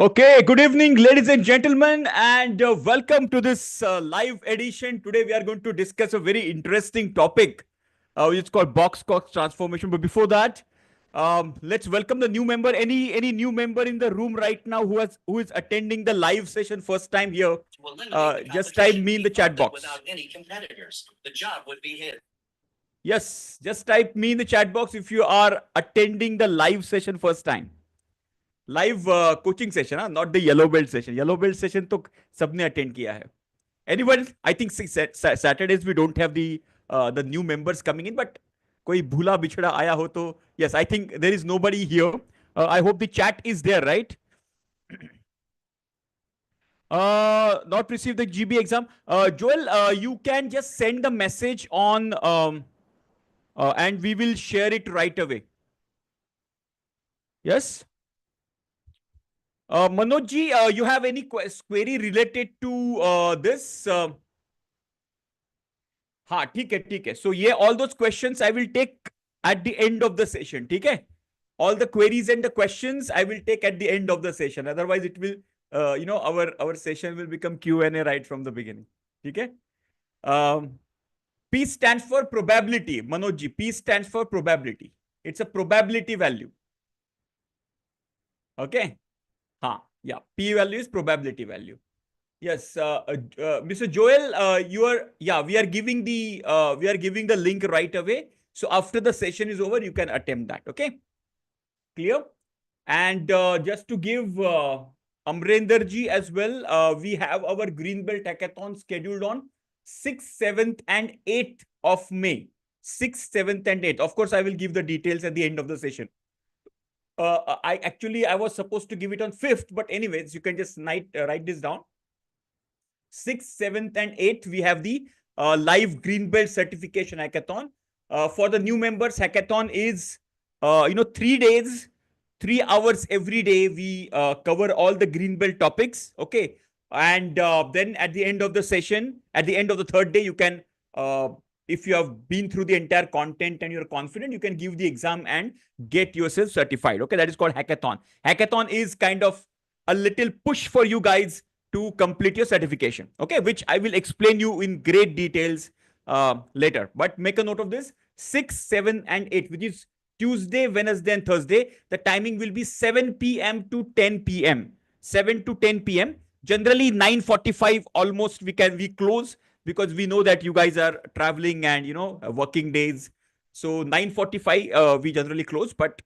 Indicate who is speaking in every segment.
Speaker 1: Okay, good evening, ladies and gentlemen, and welcome to this live edition. Today, we are going to discuss a very interesting topic, which is called Cox Transformation. But before that, let's welcome the new member. Any new member in the room right now who is attending the live session first time here? Just type me in the chat box. Without any competitors, the job would be his. Yes, just type me in the chat box if you are attending the live session first time. Live coaching session हाँ not the yellow belt session तो सबने attend किया है anyone I think Saturdays we don't have the new members coming in but कोई भूला बिछड़ा आया हो तो yes I think there is nobody here I hope the chat is there right not receive the GB exam. Joel, you can just send the message on and we will share it right away. Yes? Manoj ji, you have any query related to this? हाँ ठीक है. So yeah, all those questions I will take at the end of the session. ठीक है? All the queries and the questions I will take at the end of the session. Otherwise, it will, our session will become Q&A right from the beginning. ठीक है? P stands for probability. Manoj ji, P stands for probability. It's a probability value. Okay? Yeah. P value is probability value. Yes, Mr. Joel, we are giving the link right away. So after the session is over, you can attempt that. Okay, clear? And just to give Amrender ji as well, we have our Greenbelt Hackathon scheduled on 6th, 7th, and 8th of May. 6th, 7th, and 8th. Of course, I will give the details at the end of the session. I was supposed to give it on 5th, but anyways, you can just write this down. 6th, 7th, and 8th, we have the live Greenbelt certification hackathon. For the new members, hackathon is 3 days, 3 hours every day. We cover all the Greenbelt topics. Okay. And then at the end of the session, at the end of the third day, you can, if you have been through the entire content and you're confident, you can give the exam and get yourself certified. Okay. That is called hackathon. Hackathon is kind of a little push for you guys to complete your certification. Okay. Which I will explain you in great details later. But make a note of this. 6, 7, and 8, which is Tuesday, Wednesday, and Thursday. The timing will be 7 p.m. to 10 p.m. 7 to 10 p.m. Generally 9:45 almost we close because we know that you guys are traveling and working days. So 9:45 we generally close, but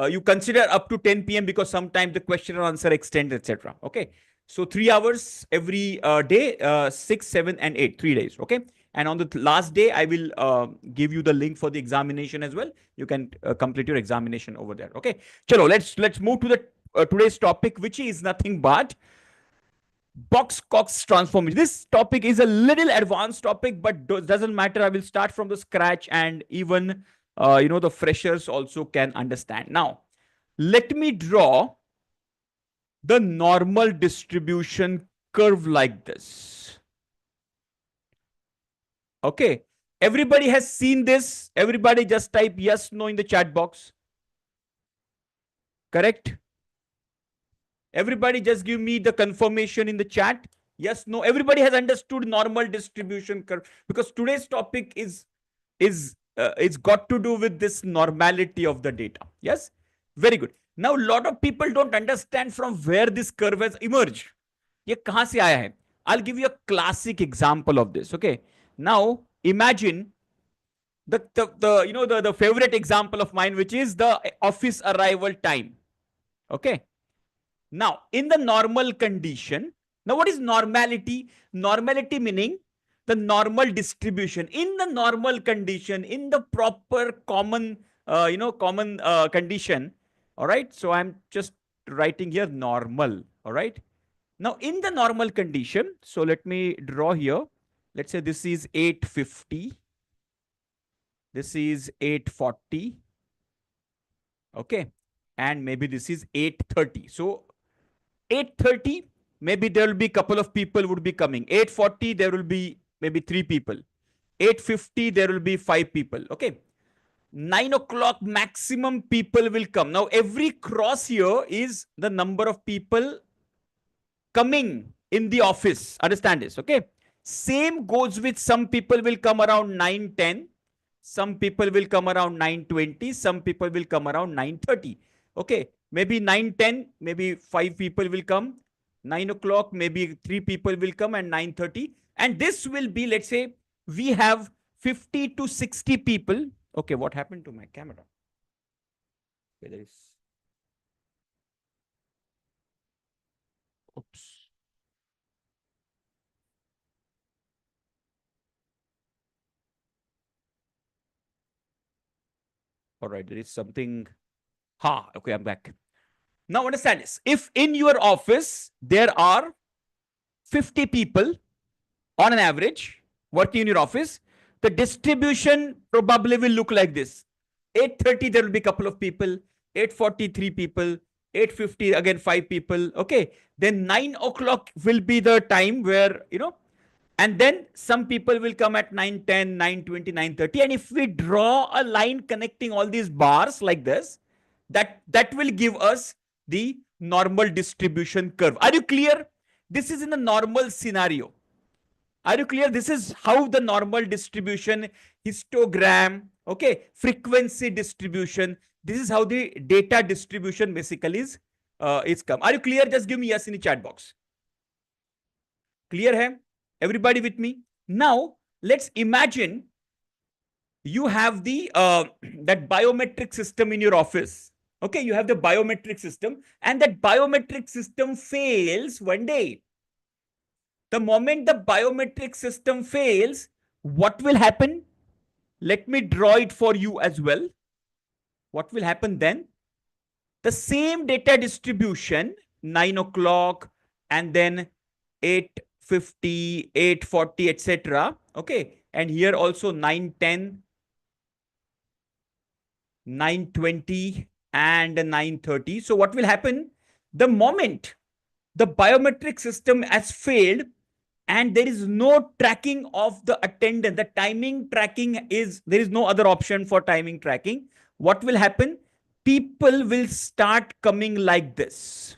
Speaker 1: you consider up to 10 p.m. because sometimes the question and answer extends, etc. Okay. So 3 hours every day, 6, 7, and 8, 3 days. Okay. And on the last day, I will give you the link for the examination as well. You can complete your examination over there. Okay. Chalo, let's move to the today's topic, which is nothing but Cox transformation. This topic is a little advanced topic, but doesn't matter. I will start from the scratch, and even the freshers also can understand. Now, let me draw the normal distribution curve like this. Okay. Everybody has seen this. Everybody just type yes, no in the chat box. Correct? Everybody just give me the confirmation in the chat. Yes, no. Everybody has understood normal distribution curve because today's topic is it's got to do with this normality of the data. Yes? Very good. Now, a lot of people don't understand from where this curve has emerged. ये कहां से आया है? I'll give you a classic example of this. Okay. Now, imagine the favorite example of mine, which is the office arrival time. Okay. Now, in the normal condition, now what is normality? Normality meaning the normal distribution. In the normal condition, in the proper common, condition. All right. So I'm just writing here normal. All right. Now, in the normal condition, so let me draw here. Let's say this is 850. This is 840. Okay. And maybe this is 830. So 830, maybe there will be a couple of people would be coming. 840, there will be maybe 3 people. 850, there will be 5 people. Okay. 9 o'clock maximum people will come. Now, every cross here is the number of people coming in the office. Understand this, okay? Same goes with some people will come around 9:10. Some people will come around 9:20. Some people will come around 9:30. Okay. Maybe 9:10, maybe 5 people will come. 9 o'clock, maybe 3 people will come, and 9:30. And this will be, let's say, we have 50 to 60 people. Okay, what happened to my camera? Okay, there is. Oops. All right, there is something. Ha, okay, I'm back. Now understand this. If in your office there are 50 people on an average working in your office, the distribution probably will look like this. 8:30 there will be a couple of people, 8:43 people, 8:50 again 5 people. Okay, then 9 o'clock will be the time where, and then some people will come at 9:10, 9:20, 9:30. And if we draw a line connecting all these bars like this, that will give us the normal distribution curve. Are you clear? This is in a normal scenario. Are you clear? This is how the normal distribution, histogram, okay, frequency distribution. This is how the data distribution basically is come. Are you clear? Just give me yes in the chat box. Clear hai? Everybody with me? Now, let's imagine you have the that biometric system in your office. Okay, you have the biometric system, and that biometric system fails one day. The moment the biometric system fails, what will happen? Let me draw it for you as well. What will happen then? The same data distribution, 9 o'clock, and then 8:50, 8:40, etc. Okay, and here also 9:10, 9:20, and 9:30. So what will happen? The moment the biometric system has failed and there is no tracking of the attendance, the timing tracking there is no other option for timing tracking. What will happen? People will start coming like this.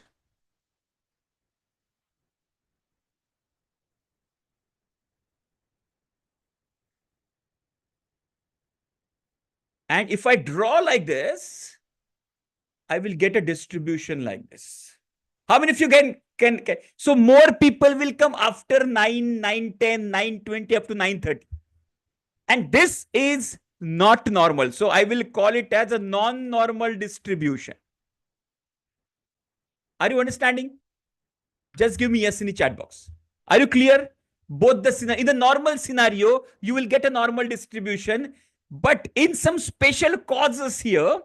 Speaker 1: And if I draw like this, I will get a distribution like this. How many of you can so more people will come after 9, 9:10, 9:20 up to 9:30. And this is not normal. So I will call it as a non-normal distribution. Are you understanding? Just give me yes in the chat box. Are you clear? Both in the normal scenario, you will get a normal distribution. But in some special causes here,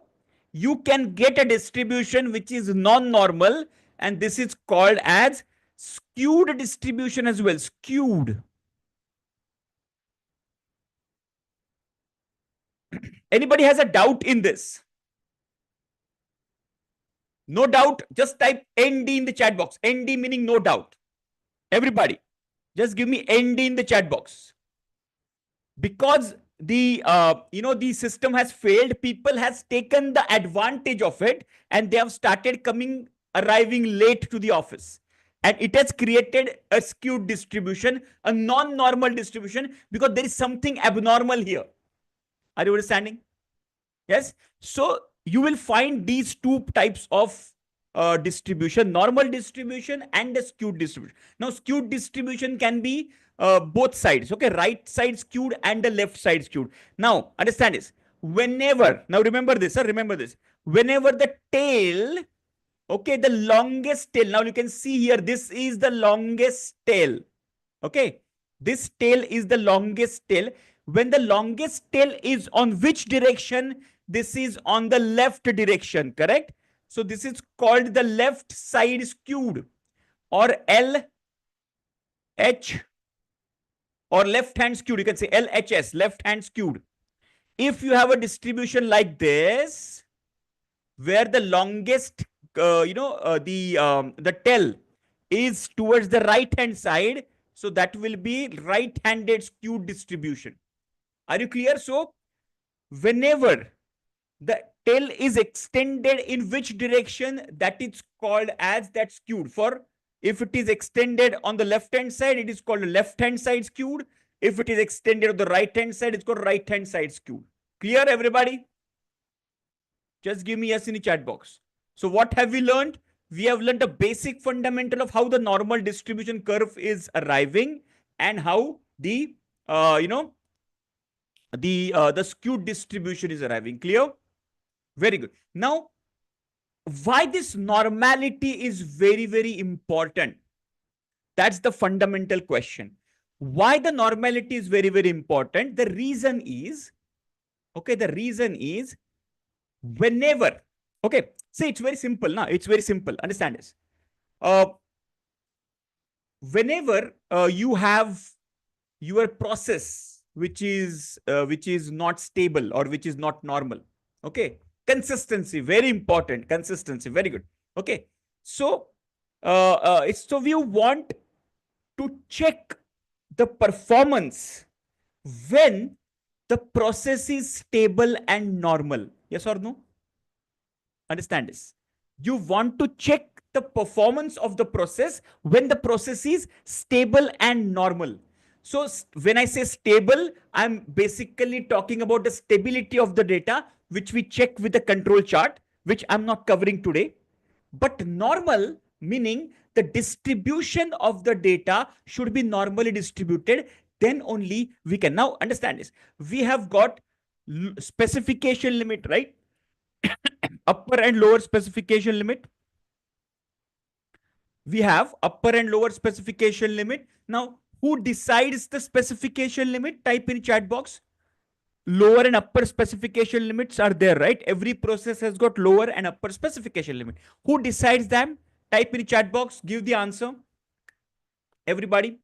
Speaker 1: you can get a distribution which is non-normal. And this is called as skewed distribution as well. Skewed. Anybody has a doubt in this? No doubt, just type ND in the chat box. ND meaning no doubt. Everybody, just give me ND in the chat box. Because the the system has failed, people has taken the advantage of it, and they have started arriving late to the office. And it has created a skewed distribution, a non-normal distribution, because there is something abnormal here. Are you understanding? Yes. So you will find these two types of distribution: normal distribution and a skewed distribution. Now, skewed distribution can be both sides. Okay, right side skewed and the left side skewed. Now, understand this. Now remember this, sir. Remember this. Whenever the tail, okay, the longest tail. Now you can see here, this is the longest tail. Okay, this tail is the longest tail. When the longest tail is on which direction? This is on the left direction, correct? So this is called the left side skewed, or LH, or left hand skewed. You can say LHS, left hand skewed. If you have a distribution like this, where the longest, the tail is towards the right hand side, so that will be right-handed skewed distribution. Are you clear? So whenever the tail is extended in which direction, that is called as that skewed. For If it is extended on the left-hand side, it is called a left-hand side skewed. If it is extended on the right-hand side, it's called right-hand side skewed. Clear, everybody? Just give me yes in the chat box. So what have we learned? We have learned a basic fundamental of how the normal distribution curve is arriving and how the, the skewed distribution is arriving. Clear? Very good. Now, why this normality is very, very important? That's the fundamental question. Why the normality is very, very important? The reason is, whenever, see, it's very simple now. It's very simple. Understand this. Whenever you have your process which is not stable or which is not normal, okay, consistency, very important. Consistency, very good. Okay, so so we want to check the performance when the process is stable and normal. Yes or no? Understand this. You want to check the performance of the process when the process is stable and normal. So when I say stable, I'm basically talking about the stability of the data, which we check with the control chart, which I'm not covering today. But normal, meaning the distribution of the data should be normally distributed. Then only we can. Now understand this. We have got specification limit, right? Upper and lower specification limit. We have upper and lower specification limit. Now, who decides the specification limit? Type in chat box. Lower and upper specification limits are there, right? Every process has got lower and upper specification limit. Who decides them? Type in chat box. Give the answer. Everybody.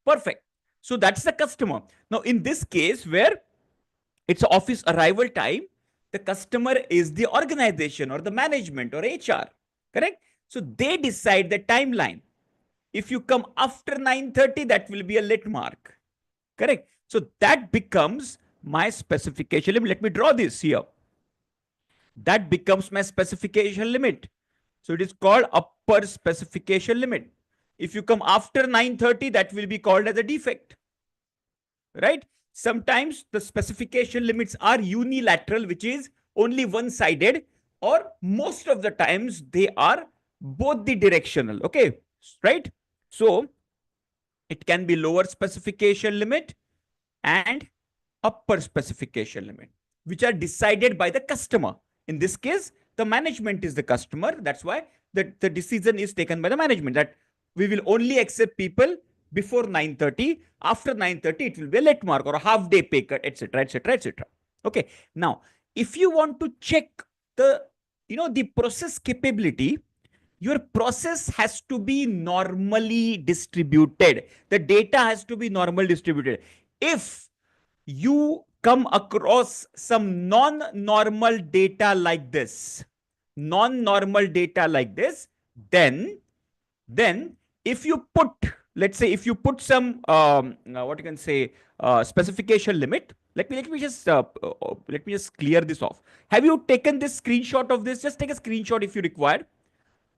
Speaker 1: Perfect. So that's the customer. Now, in this case, where it's office arrival time, the customer is the organization or the management or HR, correct? So they decide the timeline. If you come after 9:30, that will be a lit mark, correct? So that becomes my specification limit. Let me draw this here. That becomes my specification limit. So it is called upper specification limit. If you come after 9:30, that will be called as a defect, right? Sometimes the specification limits are unilateral, which is only one-sided, or most of the times they are both the directional, okay, right? So it can be lower specification limit and upper specification limit, which are decided by the customer. In this case, the management is the customer. That's why the decision is taken by the management that we will only accept people before 9:30. After 9:30, it will be a late mark or a half day pay cut, etc., etc., etc. Okay. Now, if you want to check the, the process capability, your process has to be normally distributed. The data has to be normally distributed. If you come across some non-normal data like this, then if you put, let's say, if you put some, what you can say, specification limit, let me just clear this off. Have you taken this screenshot of this? Just take a screenshot if you require.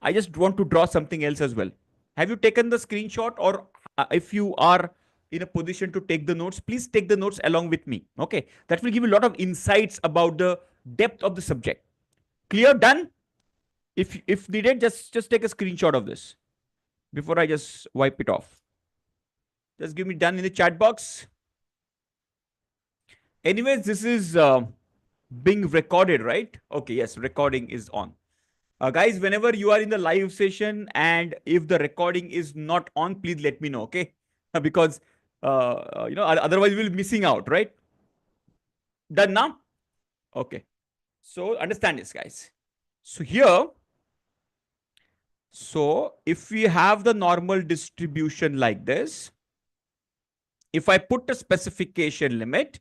Speaker 1: I just want to draw something else as well. Have you taken the screenshot, or if you are in a position to take the notes, please take the notes along with me. Okay. That will give you a lot of insights about the depth of the subject. Clear? Done? If needed, just take a screenshot of this before I just wipe it off. Just give me done in the chat box. Anyways, this is being recorded, right? Okay, yes, recording is on. Guys, whenever you are in the live session and if the recording is not on, please let me know, okay? Because, otherwise we'll be missing out, right? Done now? Okay. So understand this, guys. So here, so if we have the normal distribution like this, if I put a specification limit,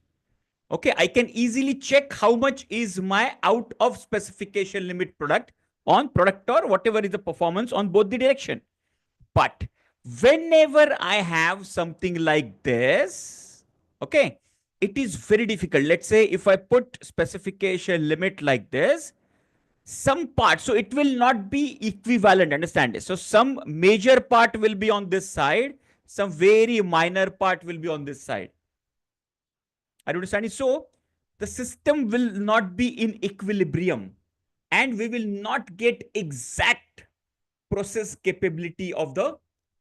Speaker 1: okay, I can easily check how much is my out of specification limit product on product or whatever is the performance on both the direction. But whenever I have something like this, okay, it is very difficult. Let's say if I put specification limit like this, some part, so it will not be equivalent, understand this. So some major part will be on this side, some very minor part will be on this side. Are you understanding? So the system will not be in equilibrium, and we will not get exact process capability of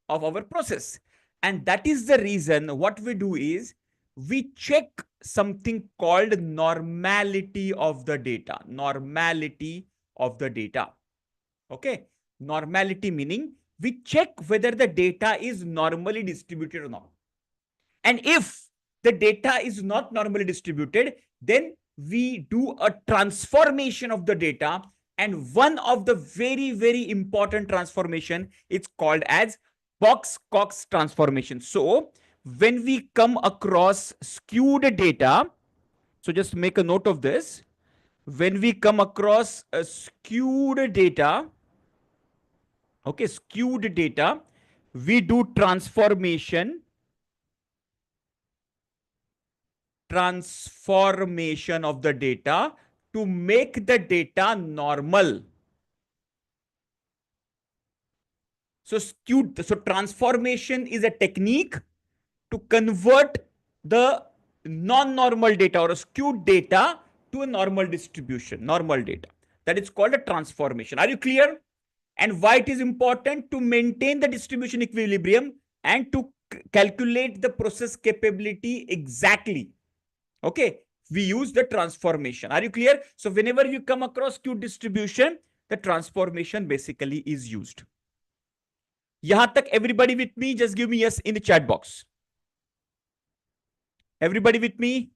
Speaker 1: our process. And that is the reason what we do is we check something called normality of the data. Normality of the data. Okay. Normality meaning we check whether the data is normally distributed or not. And if the data is not normally distributed, then we do a transformation of the data. And one of the very, very important transformation, it's called as Cox transformation. So when we come across skewed data, so just make a note of this. When we come across a skewed data, okay, skewed data, we do transformation of the data to make the data normal. So transformation is a technique to convert the non-normal data or a skewed data to a normal distribution, normal data. That is called a transformation. Are you clear? And why it is important to maintain the distribution equilibrium and to calculate the process capability exactly. Okay, we use the transformation. Are you clear? So whenever you come across skewed distribution, the transformation basically is used. Yahan tak everybody with me? Just give me yes in the chat box. Everybody with me?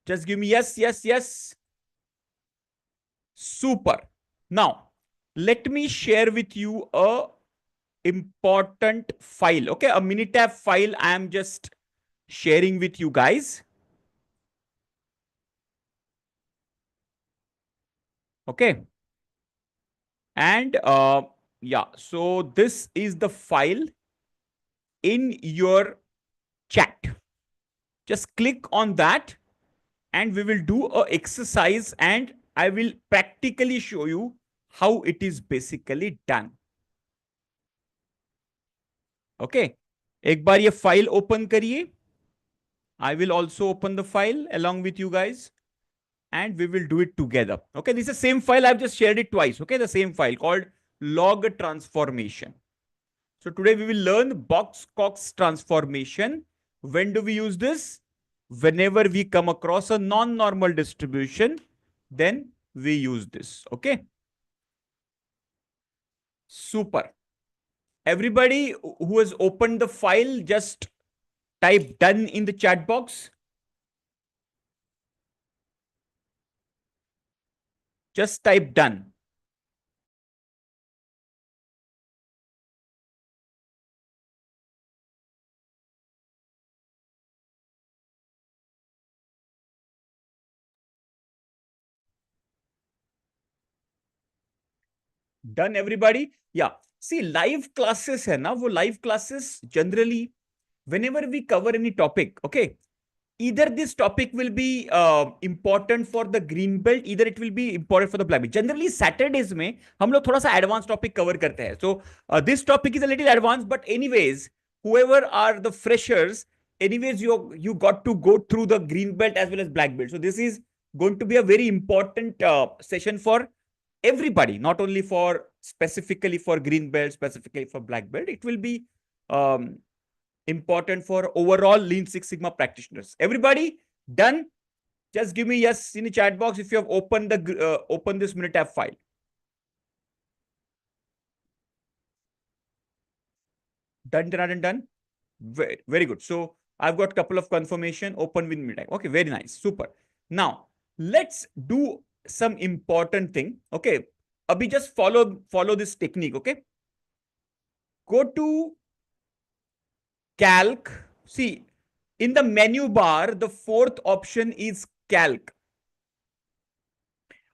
Speaker 1: Just give me yes, yes, yes. Super. Now, let me share with you a important file. Okay, a Minitab file I am just sharing with you guys. Okay. And yeah, so this is the file in your chat. Just click on that and we will do a exercise and I will practically show you how it is basically done. Okay. एक बार ये file open करिए. I will also open the file along with you guys and we will do it together. Okay. This is the same file. I've just shared it twice. Okay. The same file called log transformation. So today we will learn Cox transformation. When do we use this? Whenever we come across a non-normal distribution, then we use this. Okay. Super. Everybody who has opened the file, just type done in the chat box. Just type done. Done everybody? Yeah. See, live classes hai na, wo live classes generally, whenever we cover any topic, okay, either this topic will be important for the green belt, either it will be important for the black belt. Generally Saturdays में हम लोग थोड़ा सा advanced topic cover करते हैं. So this topic is a little advanced, but anyways, whoever are the freshers, anyways you got to go through the green belt as well as black belt. So this is going to be a very important session for everybody, not only for specifically for green belt, specifically for black belt. It will be important for overall Lean Six Sigma practitioners. Everybody done? Just give me yes in the chat box if you have opened the open this Minitab file. Done. Very good. So I've got a couple of confirmation open with Minitab. Okay, very nice. Super. Now let's do some important thing. Okay. Abhi just follow this technique. Okay. Go to calc. See, in the menu bar, the fourth option is calc.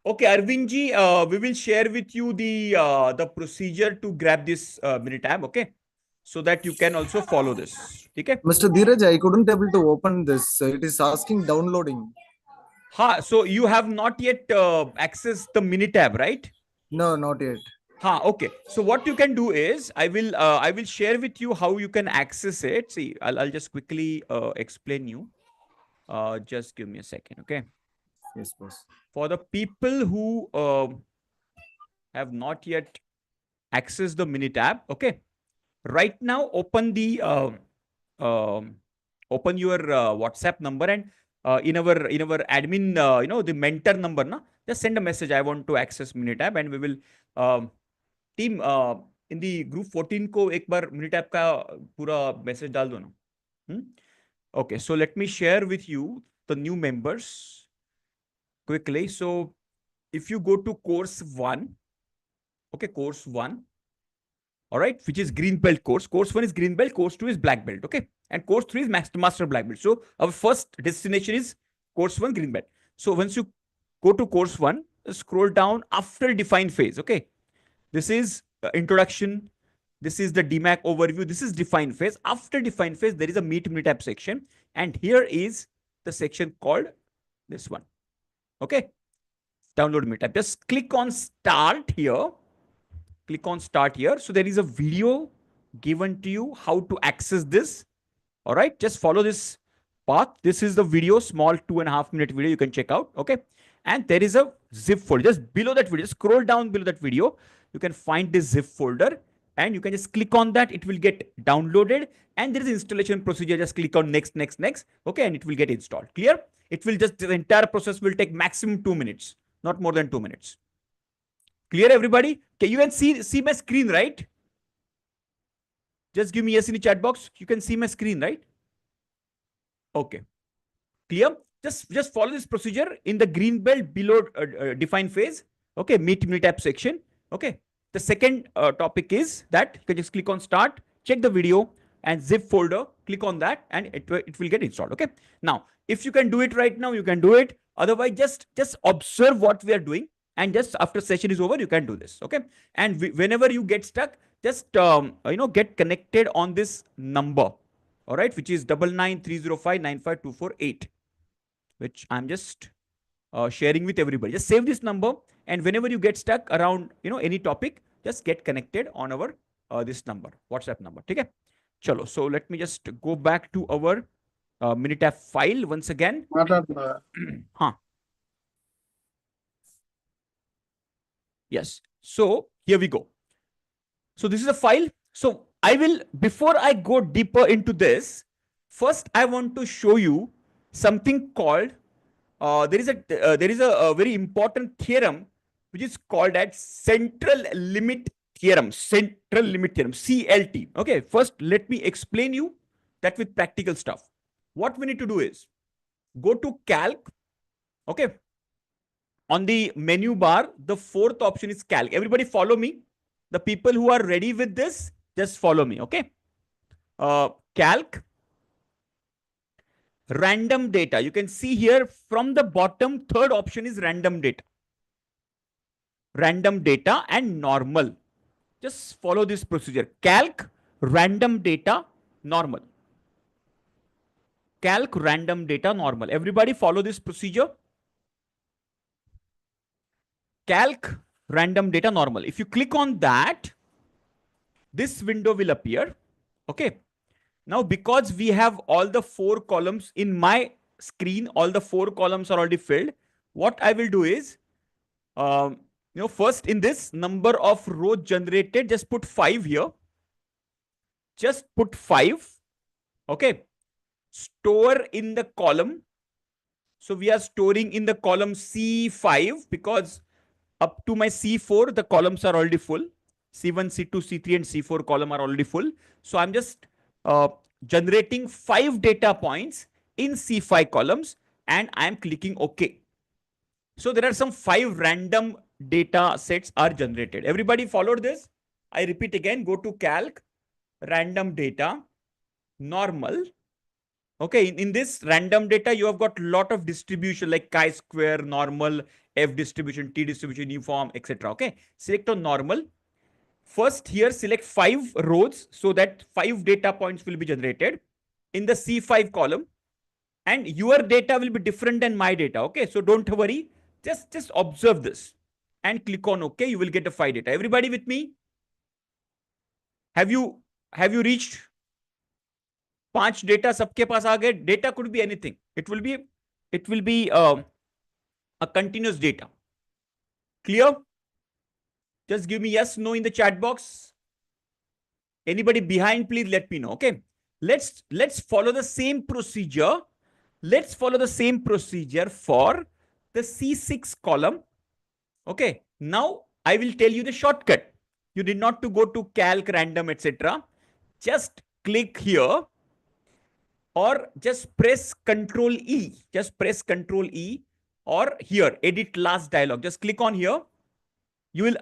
Speaker 1: Okay, Arvind ji, we will share with you the procedure to grab this Minitab, okay? So that you can also follow this. Okay?
Speaker 2: Mr. Dheeraj, I couldn't able to open this. It is asking downloading.
Speaker 1: So you have not yet accessed the mini tab, right?
Speaker 2: No, not yet.
Speaker 1: Okay. So what you can do is I will share with you how you can access it. See, I'll just quickly explain you. Just give me a second, okay?
Speaker 2: Yes, boss.
Speaker 1: For the people who have not yet accessed the mini tab, okay? Right now, um, open your WhatsApp number, and in our admin, the mentor number, na, just send a message. I want to access mini tab, and we will um, team in the group 14 को एक बार mini tab का पूरा message डाल दो ना. Hmm? Okay, so let me share with you the new members quickly. So if you go to course 1, okay, course 1, all right, which is green belt course. Course 1 is green belt, course 2 is black belt, okay? And course 3 is master black belt. So our first destination is course 1 green belt. So once you go to course 1, scroll down after define phase, okay? This is introduction. This is the DMAC overview. This is define phase. After define phase, there is a meet mini tab section. And here is the section called this one. Okay. Download mini tab. Just click on start here. Click on start here. So there is a video given to you how to access this. All right. Just follow this path. This is the video, small 2.5 minute video you can check out. Okay. And there is a zip folder just below that video. Scroll down below that video. You can find this zip folder and you can just click on that. It will get downloaded and there is installation procedure. Just click on next, next, next. Okay. And it will get installed. Clear? It will just, the entire process will take maximum 2 minutes, not more than 2 minutes. Clear, everybody? Okay. You can see my screen, right? Just give me yes in the chat box. You can see my screen, right? Okay. Clear? Just follow this procedure in the green belt below define phase. Okay. Meet mini tab section. Okay. The second topic is that you can just click on start, check the video and zip folder, click on that and it will get installed. Okay. Now, if you can do it right now, you can do it. Otherwise, just observe what we are doing. And just after session is over, you can do this. Okay. And whenever you get stuck, just, get connected on this number. All right. Which is 9930595248, which I'm just sharing with everybody. Just save this number. And whenever you get stuck around, any topic, just get connected on our this number, WhatsApp number. Okay. Chalo. So let me just go back to our Minitab file once again. Huh. Yes. So here we go. So this is a file. So I will, before I go deeper into this, first I want to show you something called, there is a very important theorem which is called as central limit theorem, CLT. Okay, first let me explain you that with practical stuff. What we need to do is go to calc. Okay, on the menu bar, the fourth option is calc. Everybody follow me. The people who are ready with this, just follow me. Okay, calc, random data. You can see here from the bottom, third option is random data. Random data and normal. Just follow this procedure. Calc, random data, normal. Calc, random data, normal. Everybody follow this procedure. Calc, random data, normal. If you click on that, this window will appear. Okay. Now, because we have all the 4 columns in my screen, all the 4 columns are already filled. What I will do is, first in this number of rows generated, just put 5 here. Just put 5. Okay. Store in the column. So we are storing in the column C5 because up to my C4, the columns are already full. C1, C2, C3 and C4 column are already full. So I'm just generating 5 data points in C5 columns and I'm clicking OK. So there are some 5 random data sets are generated. Everybody followed this? I repeat again, go to calc, random data, normal. Okay, in this random data, you have got a lot of distribution like chi-square, normal, F distribution, T distribution, uniform, etc. Okay, select on normal. First here, select 5 rows so that 5 data points will be generated in the C5 column. and your data will be different than my data. Okay, so don't worry. Just observe this and click on OK. You will get the 5 data. Everybody with me? Have you reached 5 data? सबके पास आ गए. Data could be anything. It will be a continuous data. Clear? Just give me yes, no in the chat box. Anybody behind, please let me know. Okay. Let's follow the same procedure. Let's follow the same procedure for the C6 column. Okay. Now I will tell you the shortcut. You need not to go to calc, random, etc. Just click here or just press Control E. Just press Control E or here, edit last dialog. Just click on here. You will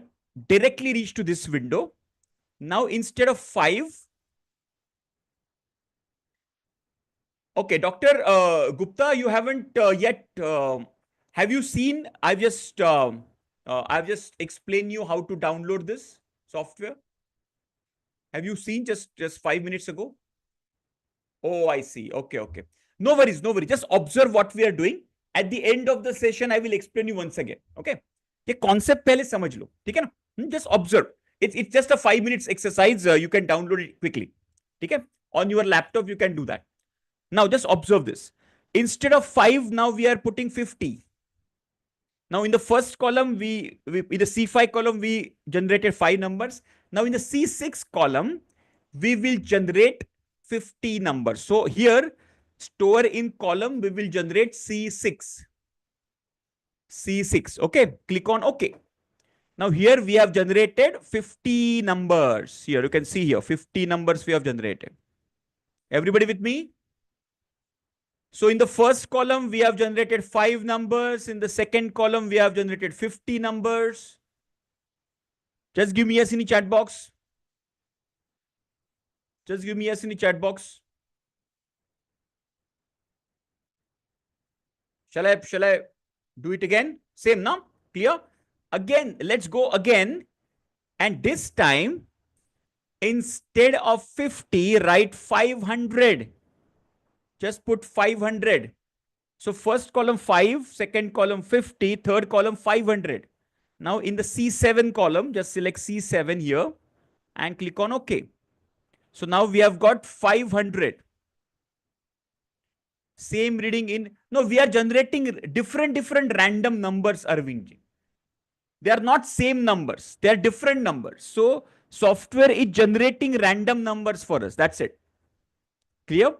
Speaker 1: directly reach to this window. Now instead of 5, okay, Dr. Gupta, you haven't yet, have you seen, I've just explained you how to download this software. Have you seen just 5 minutes ago? Oh, I see. Okay, okay. No worries, no worries. Just observe what we are doing. At the end of the session, I will explain you once again. Okay. ये concept पहले समझ लो, ठीक है ना? Just observe. It's just a 5 minutes exercise. You can download it quickly. ठीक है? On your laptop, you can do that. Now just observe this. Instead of 5, now we are putting 50. Now in the first column, in the C5 column, we generated 5 numbers. Now in the C6 column, we will generate 50 numbers. So here, store in column, we will generate C6. C6. Okay. Click on OK. Now here we have generated 50 numbers. Here you can see here 50 numbers we have generated. Everybody with me? So in the first column, we have generated 5 numbers. In the second column, we have generated 50 numbers. Just give me yes in the chat box. Just give me yes in the chat box. Shall I do it again? Same, now? Clear? Again, let's go again. And this time, instead of 50, write 500. Just put 500. So first column 5, second column 50, third column 500. Now in the C7 column, just select C7 here and click on OK. So now we have got 500. Same reading in. No, we are generating different random numbers, Arvind. They are not same numbers. They are different numbers. So software is generating random numbers for us. That's it. Clear?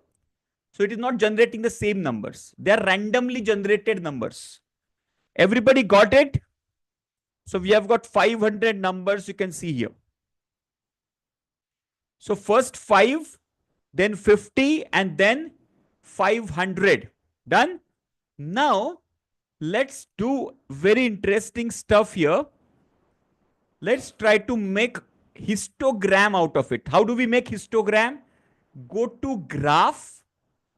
Speaker 1: So it is not generating the same numbers. They are randomly generated numbers. Everybody got it? So we have got 500 numbers you can see here. So first 5, then 50, and then 500. Done? Now, let's do very interesting stuff here. Let's try to make histogram out of it. How do we make histogram? Go to graph.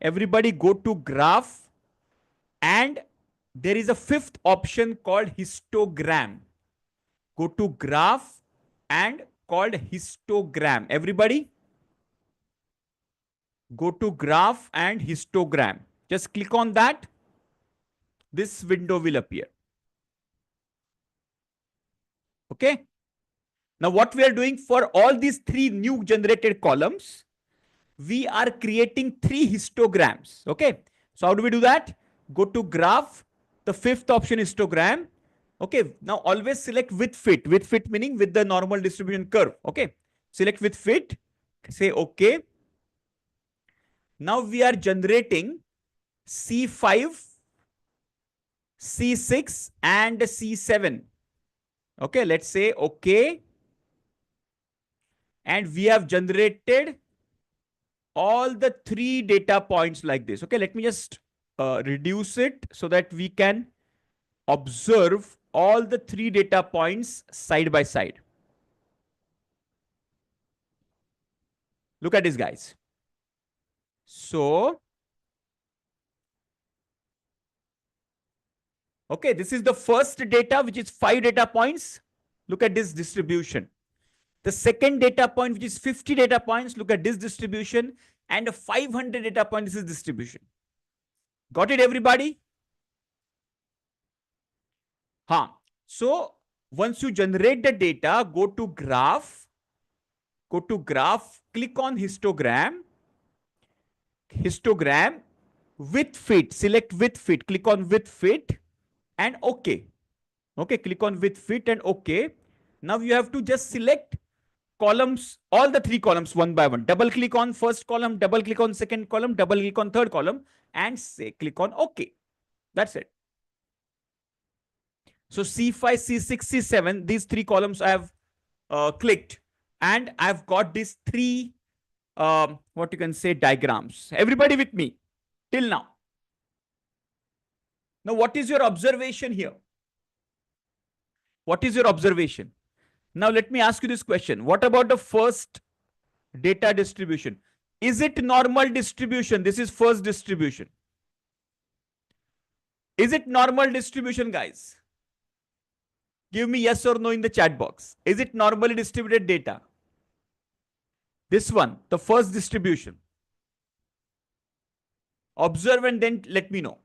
Speaker 1: Everybody go to graph. And there is a 5th option called histogram. Go to graph and called histogram. Everybody go to graph and histogram. Just click on that. This window will appear. Okay. Now what we are doing for all these 3 new generated columns, we are creating 3 histograms. Okay. So how do we do that? Go to graph, the 5th option histogram. Okay. Now always select with fit. With fit meaning with the normal distribution curve. Okay. Select with fit. Say okay. Now we are generating C5, C6 and C7. Okay. Let's say okay. And we have generated all the 3 data points like this. Okay. Let me just reduce it so that we can observe all the 3 data points side by side. Look at this, guys. So, okay, this is the first data, which is 5 data points. Look at this distribution. The second data point, which is 50 data points. Look at this distribution. And the 500 data point, this is distribution. Got it, everybody? Huh. So once you generate the data, go to graph, click on histogram, with fit, select with fit, click on with fit and OK. Okay, click on with fit and OK. Now you have to just select columns, all the three columns one by one. Double click on first column, double click on second column, double click on third column and say click on OK. That's it. So C5, C6, C7, these three columns I have clicked and I've got these three, what you can say, diagrams. Everybody with me till now? Now, what is your observation here? What is your observation? Now, let me ask you this question. What about the first data distribution? Is it normal distribution? This is first distribution. Is it normal distribution, guys? Give me yes or no in the chat box. Is it normally distributed data? This one, the first distribution. Observe and then let me know.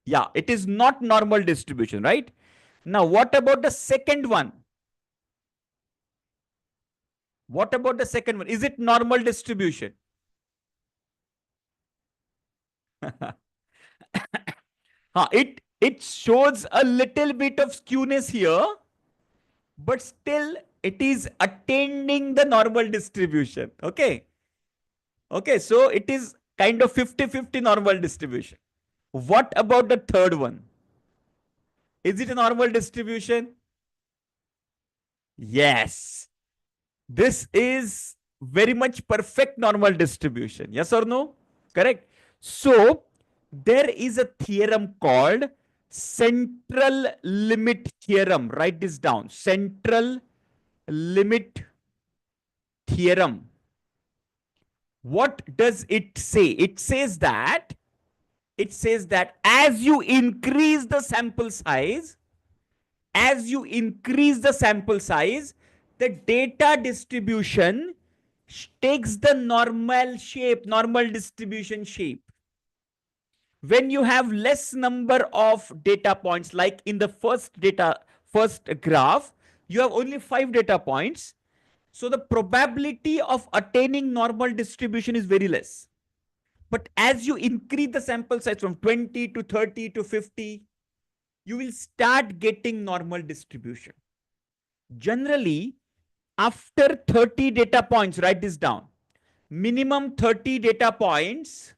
Speaker 1: Yeah, it is not normal distribution, right? Now, what about the second one? What about the second one? Is it normal distribution? It shows a little bit of skewness here, but still it is attaining the normal distribution. Okay. Okay. So it is kind of 50-50 normal distribution. What about the third one? Is it a normal distribution? Yes. This is very much perfect normal distribution. Yes or no? Correct. So there is a theorem called central limit theorem. Write this down. Central limit theorem. What does it say? It says that as you increase the sample size, the data distribution takes the normal distribution shape. When you have less number of data points, like in the first graph, you have only 5 data points. So the probability of attaining normal distribution is very less. But as you increase the sample size from 20 to 30 to 50, you will start getting normal distribution. Generally, after 30 data points, write this down. Minimum 30 data points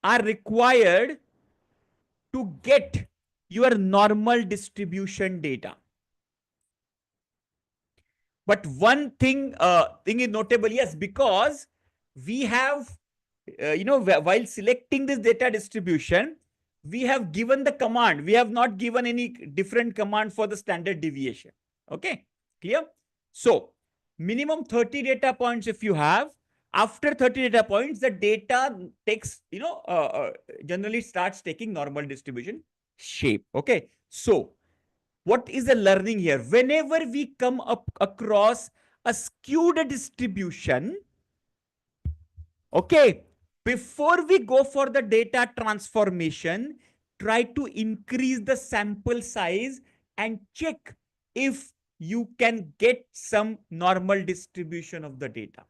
Speaker 1: are required to get your normal distribution data. But one thing is notable, yes, because we have, while selecting this data distribution, we have given the command. We have not given any different command for the standard deviation. Okay, clear? So minimum 30 data points if you have. After 30 data points, the data takes, generally starts taking normal distribution shape. Okay, so what is the learning here? Whenever we come up across a skewed distribution, okay, before we go for the data transformation, try to increase the sample size and check if you can get some normal distribution of the data.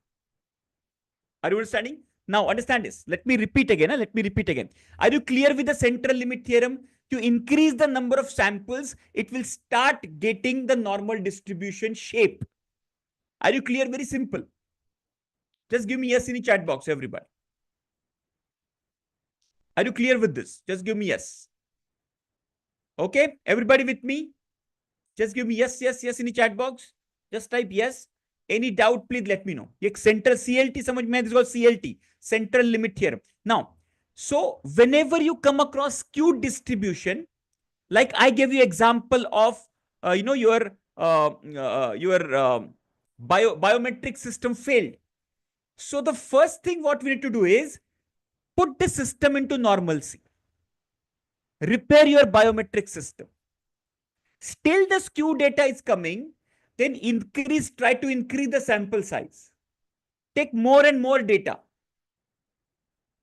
Speaker 1: Are you understanding? Now understand this. Let me repeat again. Are you clear with the central limit theorem? To increase the number of samples, it will start getting the normal distribution shape. Are you clear? Very simple. Just give me yes in the chat box, everybody. Are you clear with this? Just give me yes. Okay, everybody with me? Just give me yes in the chat box. Just type yes. Any doubt, please let me know. ये central CLT समझ में, this is called CLT, central limit theorem. Now, so whenever you come across skewed distribution, like I gave you example of, your biometric system failed. So the first thing what we need to do is put the system into normalcy. Repair your biometric system. Still the skew data is coming, then try to increase the sample size. Take more and more data.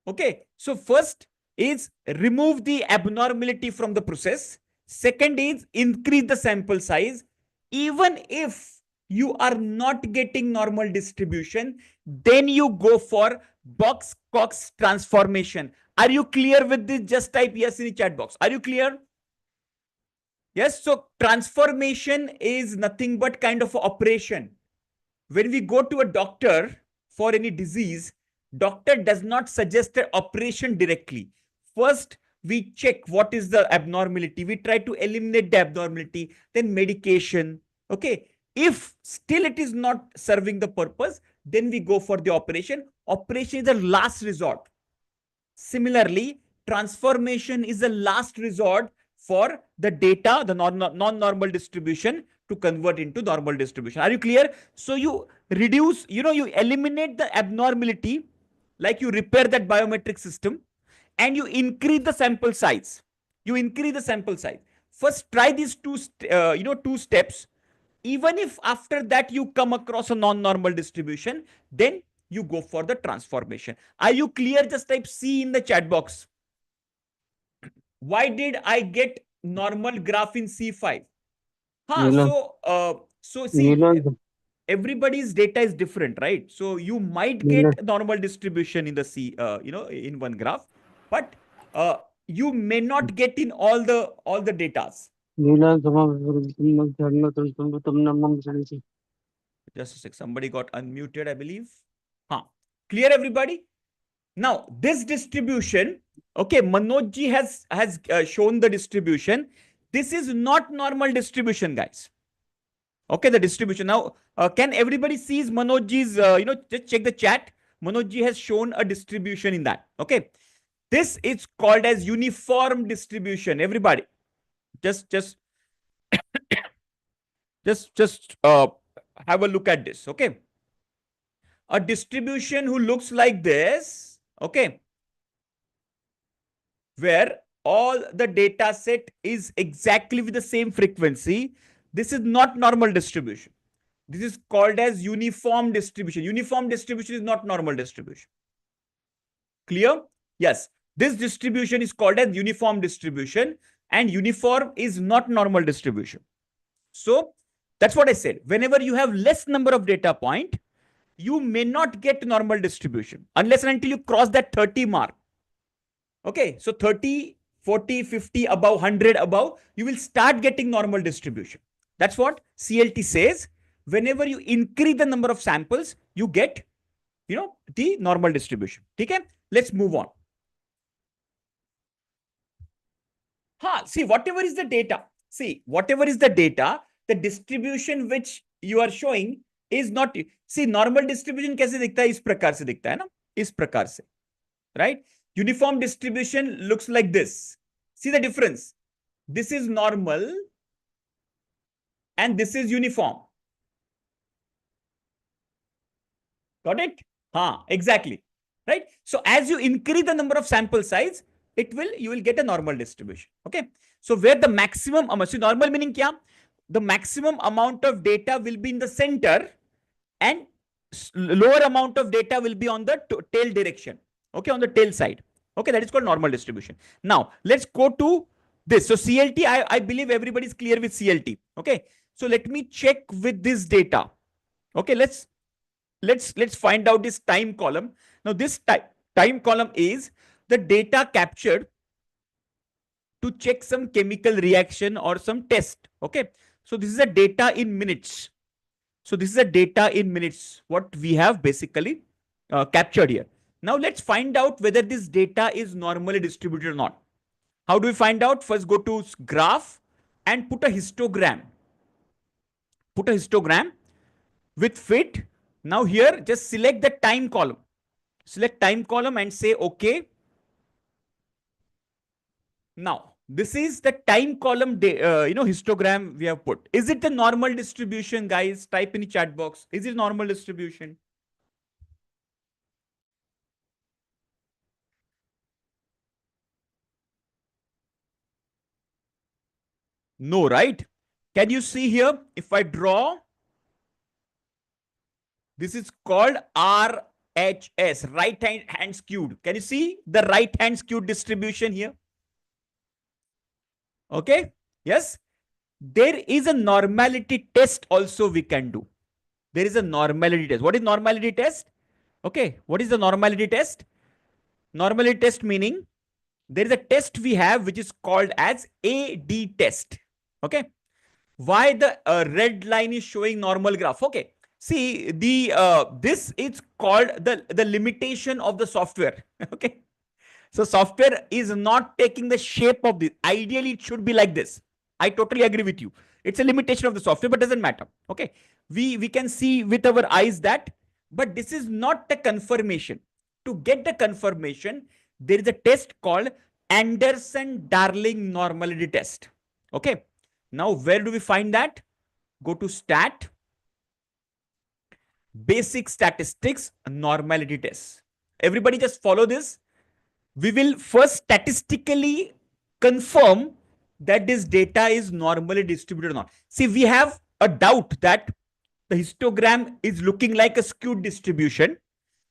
Speaker 1: Okay. So first is remove the abnormality from the process. Second is increase the sample size. Even if you are not getting normal distribution, then you go for box Cox transformation. Are you clear with this? Just type yes in the chat box. Are you clear? Yes. So transformation is nothing but kind of operation. When we go to a doctor for any disease, doctor does not suggest an operation directly. First, we check what is the abnormality. We try to eliminate the abnormality, then medication. Okay. If still it is not serving the purpose, then we go for the operation. Operation is the last resort. Similarly, transformation is the last resort for the data, the non-normal distribution to convert into normal distribution. Are you clear? So you reduce, you eliminate the abnormality, like you repair that biometric system, and you increase the sample size. You increase the sample size. First, try these two steps. Even if after that you come across a non-normal distribution, then you go for the transformation. Are you clear? Just type C in the chat box. Why did I get normal graph in C5? So see, everybody's data is different, right? So you might get normal distribution in the in one graph, but you may not get in all the datas. Just a sec. Somebody got unmuted, I believe. Huh. Clear, everybody? Now, this distribution, okay, Manojji has shown the distribution. This is not normal distribution, guys. Okay, the distribution. Now, can everybody sees Manojji's, just check the chat. Manojji has shown a distribution in that. Okay. This is called as uniform distribution. Everybody, just have a look at this. Okay. A distribution who looks like this. Okay. Where all the data set is exactly with the same frequency. This is not normal distribution. This is called as uniform distribution. Uniform distribution is not normal distribution. Clear? Yes. This distribution is called as uniform distribution, and uniform is not normal distribution. So that's what I said. Whenever you have less number of data point, you may not get normal distribution unless and until you cross that 30 mark. Okay, so 30, 40, 50 above, 100 above, you will start getting normal distribution. That's what CLT says. Whenever you increase the number of samples, you get, the normal distribution. Okay, let's move on. See, whatever is the data, the distribution which you are showing is not, see, normal distribution कैसे दिखता है? इस प्रकार से दिखता है ना, इस प्रकार से, right? Uniform distribution looks like this. See the difference? This is normal and this is uniform. Got it? Exactly. Right? So as you increase the number of sample size, you will get a normal distribution. Okay. So where the maximum, so normal meaning kya? The maximum amount of data will be in the center and lower amount of data will be on the tail direction. Okay. On the tail side. Okay. That is called normal distribution. Now let's go to this. So CLT, I believe everybody is clear with CLT. Okay. So let me check with this data. Okay. Let's find out this time column. Now this time column is the data captured to check some chemical reaction or some test. Okay. So this is a data in minutes. So this is a data in minutes, what we have basically captured here. Now let's find out whether this data is normally distributed or not. How do we find out? First go to graph and put a histogram. Put a histogram with fit. Now here just select the time column. Select time column and say OK. Now this is the time column histogram we have put. Is it the normal distribution, guys? Type in the chat box. Is it normal distribution? No, right? Can you see here? If I draw, this is called R HS, right hand skewed. Can you see the right hand skewed distribution here? Okay. Yes. There is a normality test also we can do. There is a normality test. What is normality test? Okay. What is the normality test? Normality test meaning there is a test we have which is called as AD test. Okay. Why the red line is showing normal graph? Okay. See, the this is called the limitation of the software. Okay. So software is not taking the shape of this. Ideally, it should be like this. I totally agree with you. It's a limitation of the software, but doesn't matter. Okay. We can see with our eyes that, but this is not the confirmation. To get the confirmation, there is a test called Anderson-Darling normality test. Okay. Now, where do we find that? Go to stat, basic statistics, normality test. Everybody just follow this. We will first statistically confirm that this data is normally distributed or not. See, we have a doubt that the histogram is looking like a skewed distribution.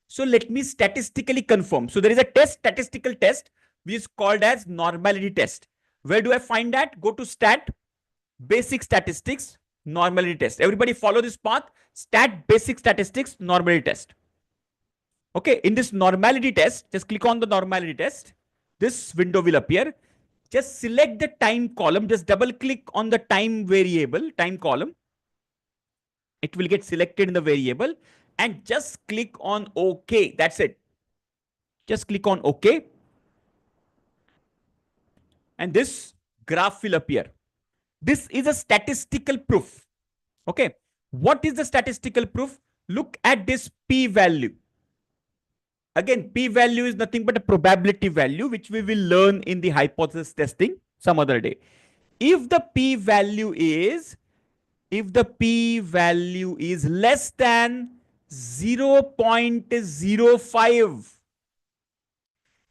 Speaker 1: So let me statistically confirm. So there is a test, statistical test, which is called as normality test. Where do I find that? Go to stat, basic statistics, normality test. Everybody follow this path. Stat, basic statistics, normality test. Okay, in this normality test, just click on the normality test. This window will appear. Just select the time column. Just double click on the time variable, time column. It will get selected in the variable and just click on OK. That's it. Just click on OK. And this graph will appear. This is a statistical proof. Okay. What is the statistical proof? Look at this p value. Again, p value is nothing but a probability value, which we will learn in the hypothesis testing some other day. If the p value is less than 0.05,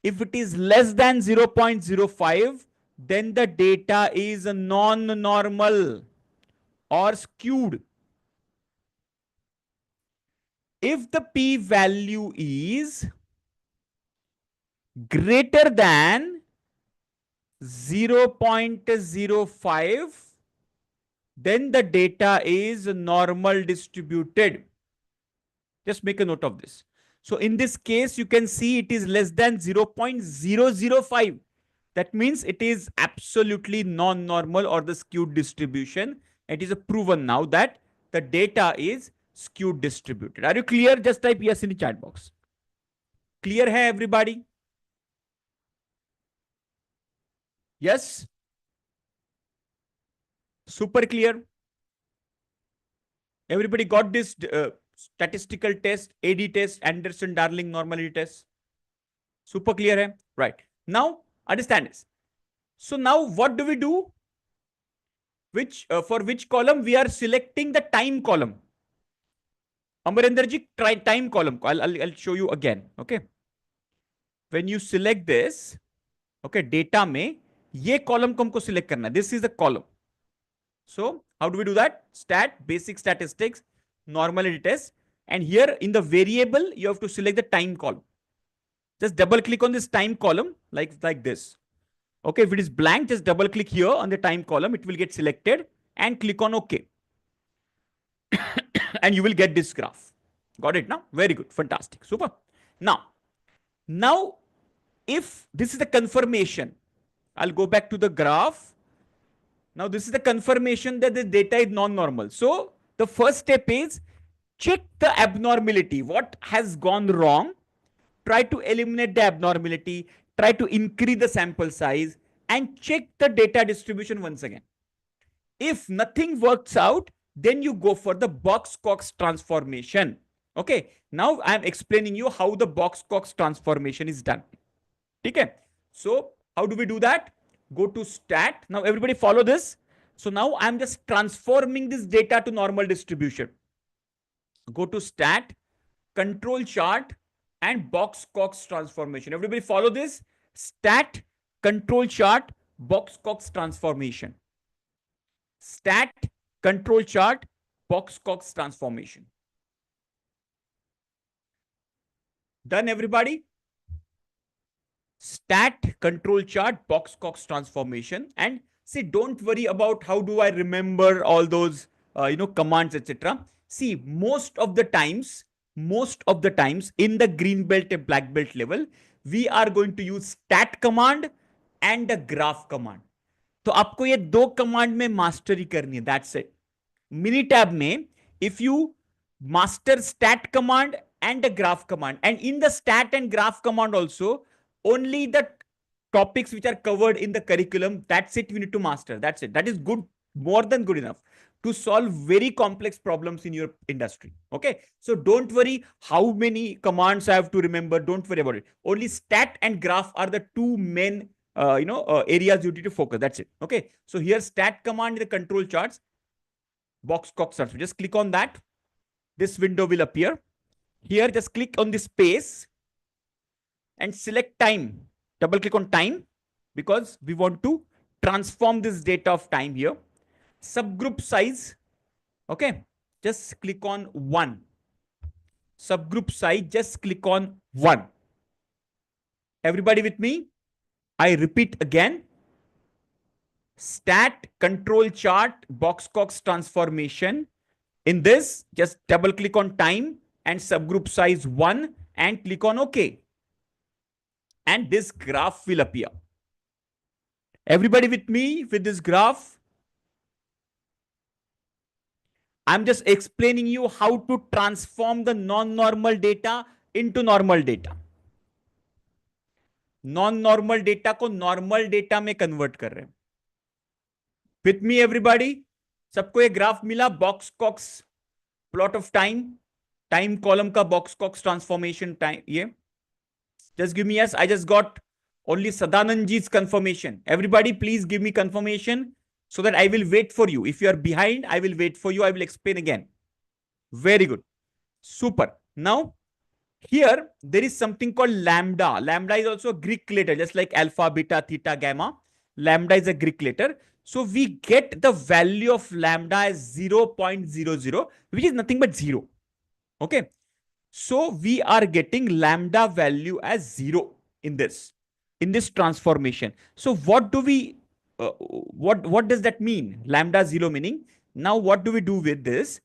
Speaker 1: if it is less than 0.05, then the data is non-normal or skewed. If the p value is greater than 0.05, then the data is normal distributed. Just make a note of this. So in this case, you can see it is less than 0.005. That means it is absolutely non-normal or the skewed distribution. It is proven now that the data is skewed distributed. Are you clear? Just type yes in the chat box. Clear hai everybody? Yes? Super clear? Everybody got this statistical test, AD test, Anderson-Darling normality test? Super clear hai? Right. Now, understand this. So now what do we do? For which column? We are selecting the time column. Amarinder ji, try time column. I'll show you again. Okay. When you select this, okay, data में ये column को हमको select करना है. This is the column. So how do we do that? Stat, basic statistics, normality test. And here in the variable, you have to select the time column. Just double click on this time column like this. Okay, if it is blank, just double click here on the time column. It will get selected and click on OK. And you will get this graph. Got it now? Very good. Fantastic. Super. Now, if this is the confirmation, I'll go back to the graph. Now, this is the confirmation that the data is non-normal. So, the first step is check the abnormality. What has gone wrong? Try to eliminate the abnormality. Try to increase the sample size and check the data distribution once again. If nothing works out, then you go for the Box-Cox transformation. Okay. Now, I'm explaining you how the Box-Cox transformation is done. Okay. So, how do we do that? Go to stat. Now, everybody follow this. So, now I'm just transforming this data to normal distribution. Go to stat, control chart, and Box-Cox transformation. Everybody follow this. Stat, control chart, Box-Cox transformation. Stat, control chart, Box-Cox transformation. Done, everybody? Stat, control chart, box Cox transformation. And see, don't worry about how do I remember all those commands, etc. See, most of the times in the green belt and black belt level, we are going to use stat command and a graph command. तो आपको ये दो command में mastery करनी है, that's it. Mini tab में, if you master stat command and a graph command, and in the stat and graph command also, only the topics which are covered in the curriculum, that's it, you need to master. That's it. That is good, more than good enough to solve very complex problems in your industry. Okay, so don't worry how many commands I have to remember. Don't worry about it. Only stat and graph are the two main areas you need to focus. That's it. Okay, so here stat command is the control charts, box Cox transformation. Just click on that. This window will appear. Here, just click on the space and select time. Double click on time because we want to transform this data of time here. Subgroup size. Okay, just click on 1. Subgroup size, just click on 1. Everybody with me? I repeat again. Stat, control chart, box Cox transformation. In this, just double click on time and subgroup size 1 and click on OK. And this graph will appear. Everybody with me with this graph? I'm just explaining you how to transform the non-normal data into normal data. Non-normal data को normal data में convert कर रहे हैं. With me everybody? सबको ये graph मिला? Box Cox plot of time, time column का Box Cox transformation time. ये just give me yes. I just got only Sadanandji's confirmation. Everybody please give me confirmation so that I will wait for you. If you are behind, I will wait for you. I will explain again. Very good. Super. Now here there is something called lambda. Lambda is also a Greek letter, just like alpha, beta, theta, gamma. Lambda is a Greek letter. So we get the value of lambda as 0.00, which is nothing but 0. Okay. So we are getting lambda value as 0 in this transformation. So what do we, what does that mean? Lambda 0 meaning, now what do we do with this?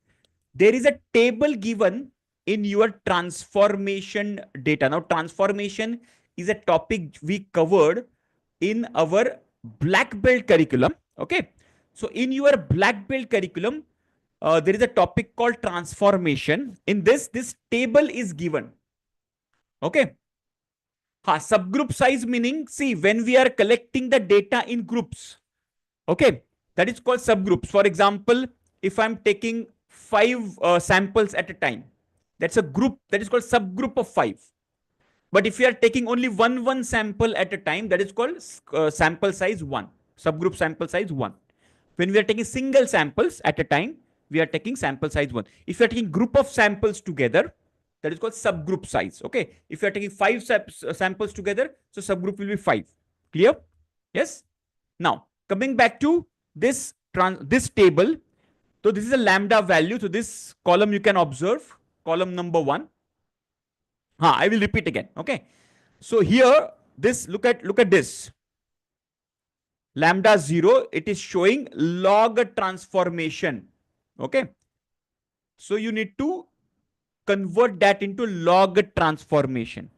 Speaker 1: There is a table given in your transformation data. Now transformation is a topic we covered in our black belt curriculum. Okay. So in your black belt curriculum, there is a topic called transformation. In this table is given. Okay. Subgroup size meaning, see, when we are collecting the data in groups, okay, that is called subgroups. For example, if I'm taking 5 samples at a time, that's a group, that is called subgroup of 5. But if you are taking only one sample at a time, that is called sample size 1, subgroup sample size 1. When we are taking single samples at a time, we are taking sample size 1. If you are taking group of samples together, that is called subgroup size. Okay. If you are taking 5 samples together, so subgroup will be 5. Clear? Yes. Now coming back to this table. So this is a lambda value. So this column you can observe, column number 1. I will repeat again. Okay. So here, this, look at this. Lambda 0, it is showing log transformation. Okay. So you need to convert that into log transformation.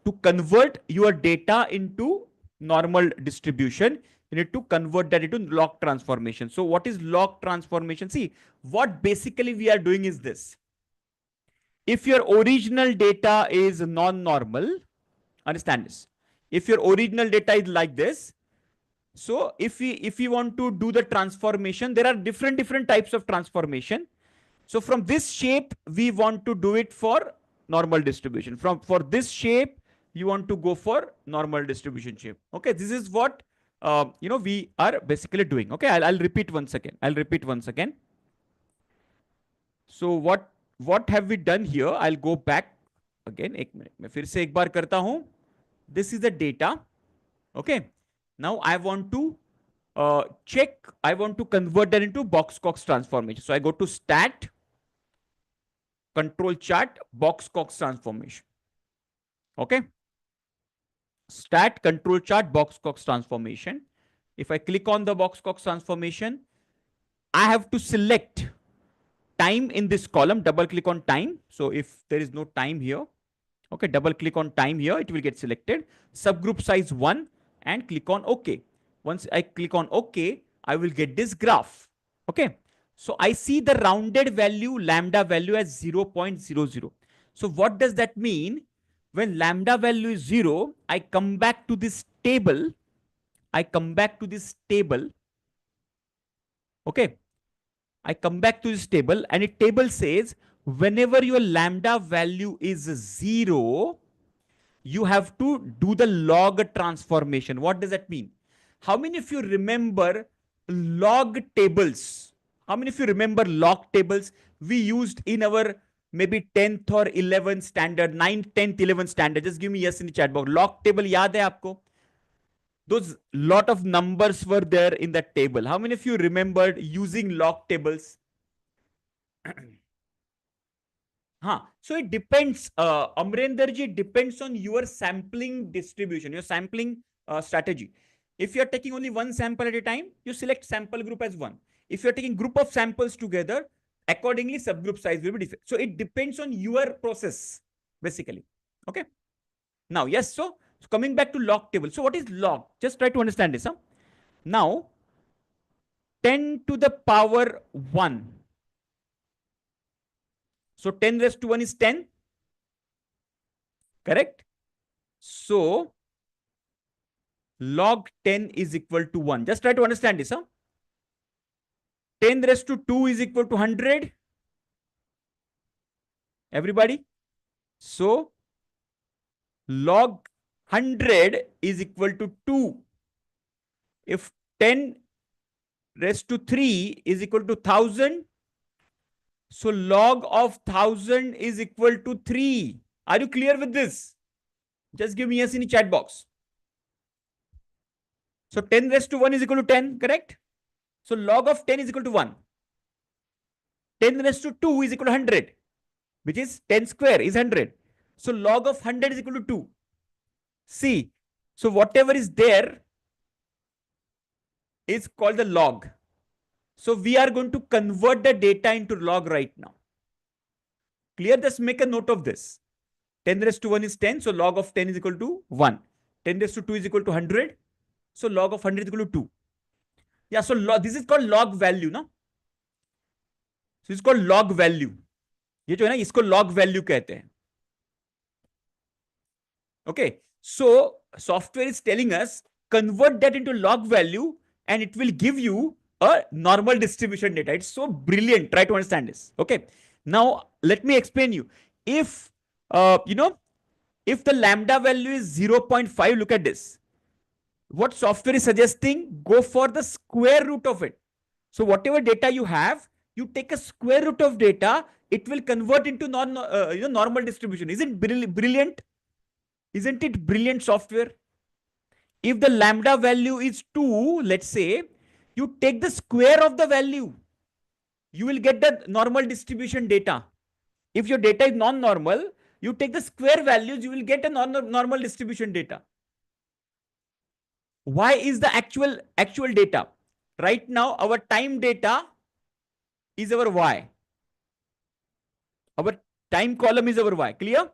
Speaker 1: To convert your data into normal distribution, you need to convert that into log transformation. So what is log transformation? See, what basically we are doing is this. If your original data is non-normal, understand this. If your original data is like this, so if we want to do the transformation, there are different types of transformation. So from this shape, we want to do it for normal distribution. For this shape, you want to go for normal distribution shape. Okay, this is what we are basically doing. Okay, I'll repeat once again. So what have we done here? I'll go back again. एक minute मैं फिर से एक बार करता हूं. This is the data. Okay. Now I want to check. I want to convert that into box Cox transformation. So I go to stat, control chart, box Cox transformation. Okay. Stat control chart box Cox transformation. If I click on the box Cox transformation, I have to select time in this column, double click on time. So if there is no time here, okay, double click on time here, it will get selected. Subgroup size 1 and click on OK. Once I click on OK, I will get this graph. Okay. So I see the rounded value, lambda value as 0.00. So what does that mean? When lambda value is 0, I come back to this table. I come back to this table. Okay. I come back to this table and it table says whenever your lambda value is 0, you have to do the log transformation. What does that mean? How many of you remember log tables? How many of you remember log tables we used in our maybe 10th or 11th standard, 9th, 10th, 11th standard? Just give me yes in the chat box. Log table yaad hai aapko? Those lot of numbers were there in that table. How many of you remembered using log tables? So it depends, Amrender ji, depends on your sampling distribution, your sampling strategy. If you're taking only one sample at a time, you select sample group as one. If you're taking group of samples together, accordingly subgroup size will be different. So it depends on your process, basically. Okay. Now, yes, so coming back to log table. So what is log? Just try to understand this. Now, 10 to the power 1. So 10 raised to 1 is 10. Correct? So log 10 is equal to 1. Just try to understand this. 10 raised to 2 is equal to 100. Everybody? So log 100 is equal to 2. If 10 raised to 3 is equal to 1000, so log of 1000 is equal to 3. Are you clear with this? Just give me yes in the chat box. So 10 raised to 1 is equal to 10, correct? So log of 10 is equal to 1. 10 raised to 2 is equal to 100, which is 10 square is 100. So log of 100 is equal to 2. See, so whatever is there is called the log. So we are going to convert the data into log right now. Clear? Just make a note of this. 10 raised to 1 is 10. So log of 10 is equal to 1. 10 raised to 2 is equal to 100. So log of 100 is equal to 2. Yeah, so this is called log value, no? So it's called log value. ये जो है ना इसको log value कहते हैं. Okay, so software is telling us convert that into log value and it will give you a normal distribution data. It's so brilliant. Try to understand this. Okay, now let me explain you. If if the lambda value is 0.5, look at this. What software is suggesting, go for the square root of it. So whatever data you have, you take a square root of data, it will convert into normal distribution. Isn't brilliant? Isn't it brilliant software? If the lambda value is 2, let's say, you take the square of the value, you will get the normal distribution data. If your data is non-normal, you take the square values, you will get a normal distribution data. Why is the actual data? Right now, our time data is our y. Our time column is our y. Clear?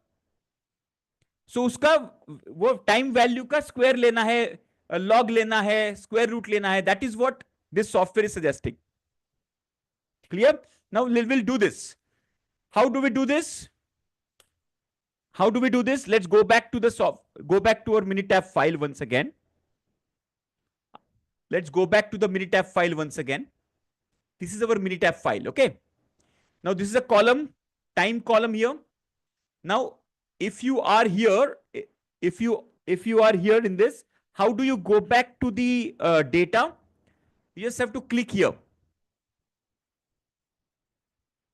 Speaker 1: So उसका वो time value का square लेना है, log लेना है, square root लेना है. That is what this software is suggesting. Clear? Now will do this. How do we do this? How do we do this? Let's go back to go back to our Minitab file once again. Let's go back to the Minitab file once again. This is our Minitab file. Okay. Now this is a column, time column here. Now if you are here, if you are here in this, how do you go back to the data? You just have to click here.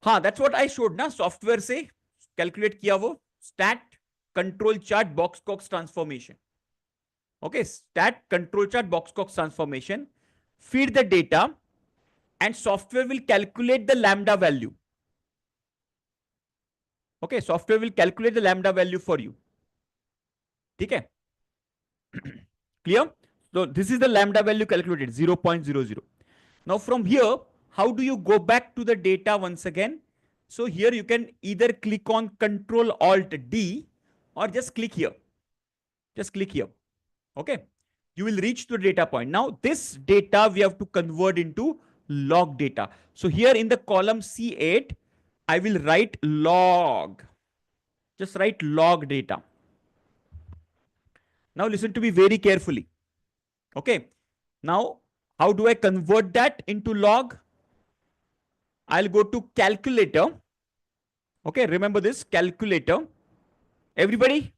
Speaker 1: That's what I showed ना, software से calculate किया वो stat control chart box Cox transformation. Okay, stat control chart box Cox transformation. Feed the data and software will calculate the lambda value. Okay, software will calculate the lambda value for you. ठीक है? Clear? So this is the lambda value calculated 0.00. Now from here, how do you go back to the data once again? So here you can either click on Control Alt D or just click here. Just click here. Okay. You will reach to the data point. Now this data we have to convert into log data. So here in the column C8, I will write log. Just write log data. Now listen to me very carefully. Okay. Now, how do I convert that into log? I'll go to calculator. Okay, remember this calculator. Everybody,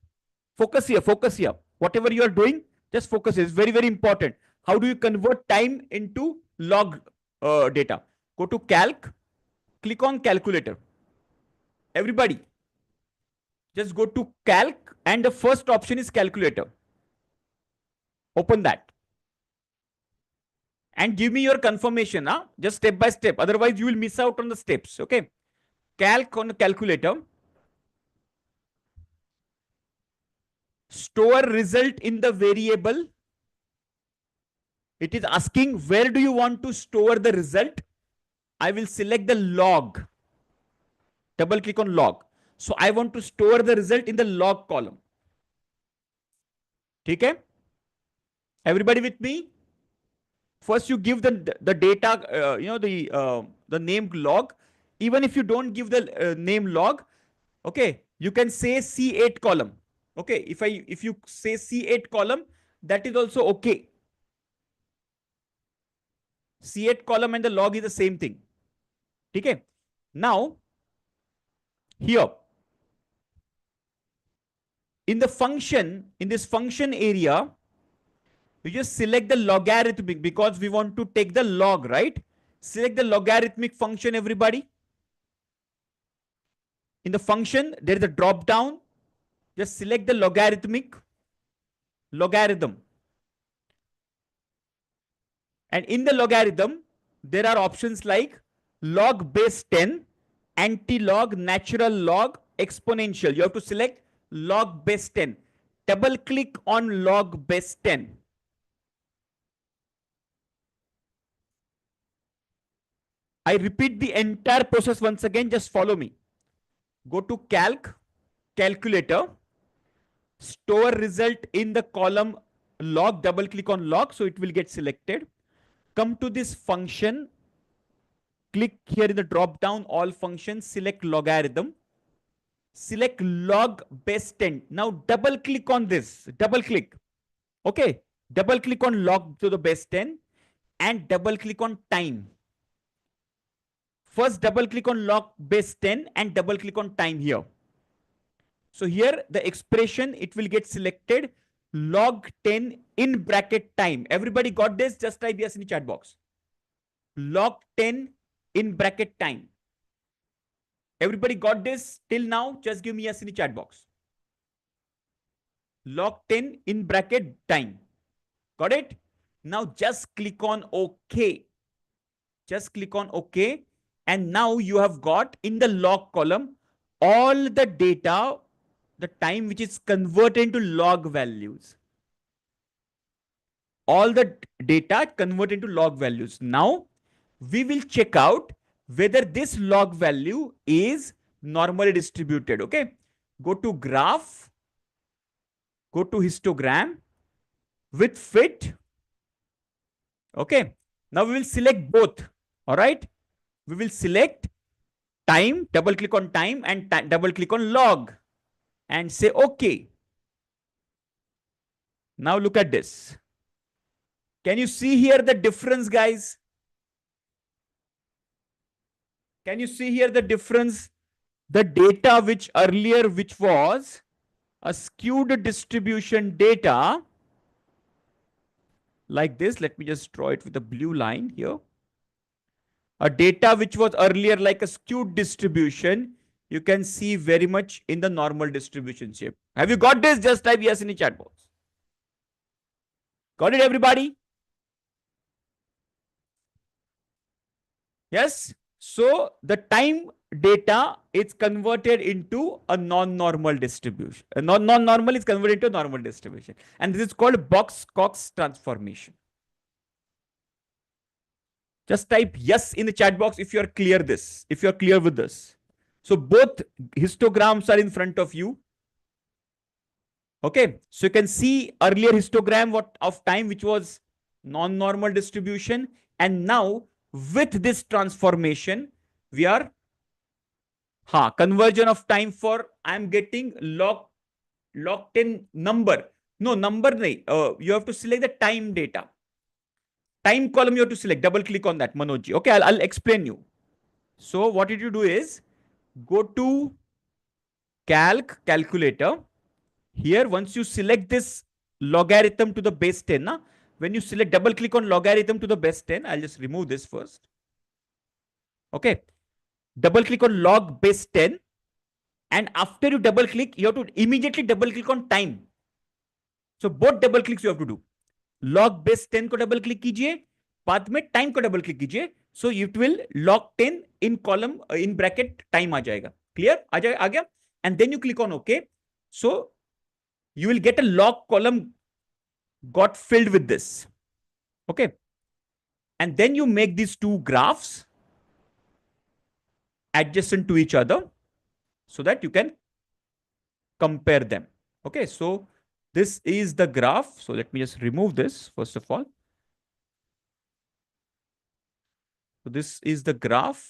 Speaker 1: focus here, focus here. Whatever you are doing, just focus. It's very, very important. How do you convert time into log data? Go to calc, click on calculator. Everybody, just go to calc, and the first option is calculator. Open that. And give me your confirmation, huh? Just step by step. Otherwise, you will miss out on the steps. Okay. Calc on the calculator. Store result in the variable. It is asking where do you want to store the result. I will select the log. Double click on log. So I want to store the result in the log column. Okay? Everybody with me? First you give the data, the name log. Even if you don't give the name log, okay, you can say C8 column. Okay, if you say C8 column, that is also okay. C8 column and the log is the same thing. Okay. Now, here, in the function, in this function area, you just select the logarithmic because we want to take the log, right? Select the logarithmic function, everybody. In the function, there is a drop down. Just select the logarithmic, logarithm. And in the logarithm, there are options like log base 10, anti-log, natural log, exponential. You have to select log base 10. Double click on log base 10. I repeat the entire process once again. Just follow me. Go to calc, calculator, store result in the column log, double click on log, so it will get selected. Come to this function, click here in the drop down, all functions, select logarithm, select log base 10. Now double click on this, double click. Okay, double click on log to the base 10 and double click on time. First double click on log base 10 and double click on time here. So here the expression, it will get selected log 10 in bracket time. Everybody got this? Just type yes in the chat box. Log 10 in bracket time. Everybody got this till now? Just give me yes in the chat box. Log 10 in bracket time. Got it? Now just click on OK. Just click on OK. And now you have got in the log column all the data, the time which is converted into log values. All the data converted into log values. Now we will check out whether this log value is normally distributed. Okay. Go to graph. Go to histogram with fit. Okay. Now we will select both. All right. We will select time, double click on time and double click on log and say OK. Now look at this. Can you see here the difference, guys? Can you see here the difference? The data which earlier, which was a skewed distribution data like this. Let me just draw it with a blue line here. A data which was earlier like a skewed distribution, you can see very much in the normal distribution shape. Have you got this? Just type yes in the chat box. Got it, everybody? Yes. So the time data is converted into a non-normal distribution. Non-normal is converted into a normal distribution. And this is called Cox transformation. Just type yes in the chat box if you're clear this, if you're clear with this. So both histograms are in front of you. Okay, so you can see earlier histogram of time, which was non-normal distribution. And now with this transformation, we are conversion of time for I'm getting locked in number. No, number nahi. You have to select the time data. Time column you have to select. Double click on that, Manoj. Okay, I'll explain you. So what did you do is go to calculator. Here, once you select this logarithm to the base 10, when you select double click on logarithm to the base 10, I'll just remove this first. Okay. Double click on log base 10. And after you double click, you have to immediately double click on time. So both double clicks you have to do. Log base 10 को double click कीजिए, बाद में time को double click कीजिए. So it will log 10 in column in bracket time आ जाएगा. Clear? आ गया? And then you click on OK. So you will get a log column got filled with this. Okay. And then you make these two graphs adjacent to each other so that you can compare them. Okay. So this is the graph. So let me just remove this first of all. So this is the graph.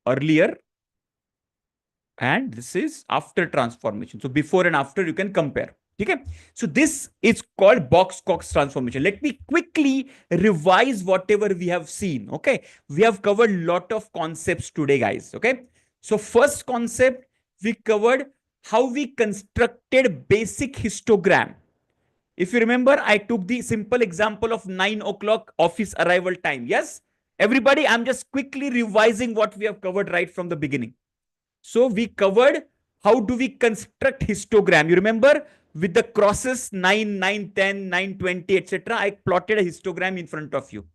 Speaker 1: Earlier, and this is after transformation. So before and after you can compare. Okay. So this is called Cox transformation. Let me quickly revise whatever we have seen. Okay. We have covered a lot of concepts today, guys. Okay. So first concept, we covered how we constructed basic histogram. If you remember, I took the simple example of 9 o'clock office arrival time. Yes. Everybody, I'm just quickly revising what we have covered right from the beginning. So we covered how do we construct histogram. You remember with the crosses 9, 9, 10, 9, 20, etc. I plotted a histogram in front of you.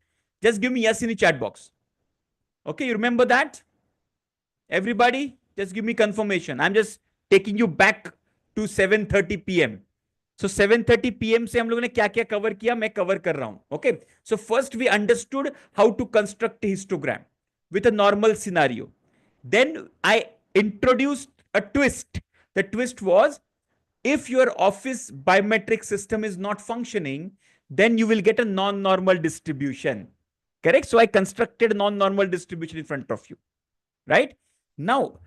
Speaker 1: Just give me yes in the chat box. Okay, you remember that? Everybody, just give me confirmation. I'm just taking you back to 7:30 p.m. So 7:30 p.m. से हम लोगों ने क्या क्या cover किया मैं cover कर रहा हूं. Okay, so first we understood how to construct a histogram with a normal scenario. Then I introduced a twist. The twist was if your office biometric system is not functioning, then you will get a non-normal distribution. Correct? So I constructed a non-normal distribution in front of you. Right? Now,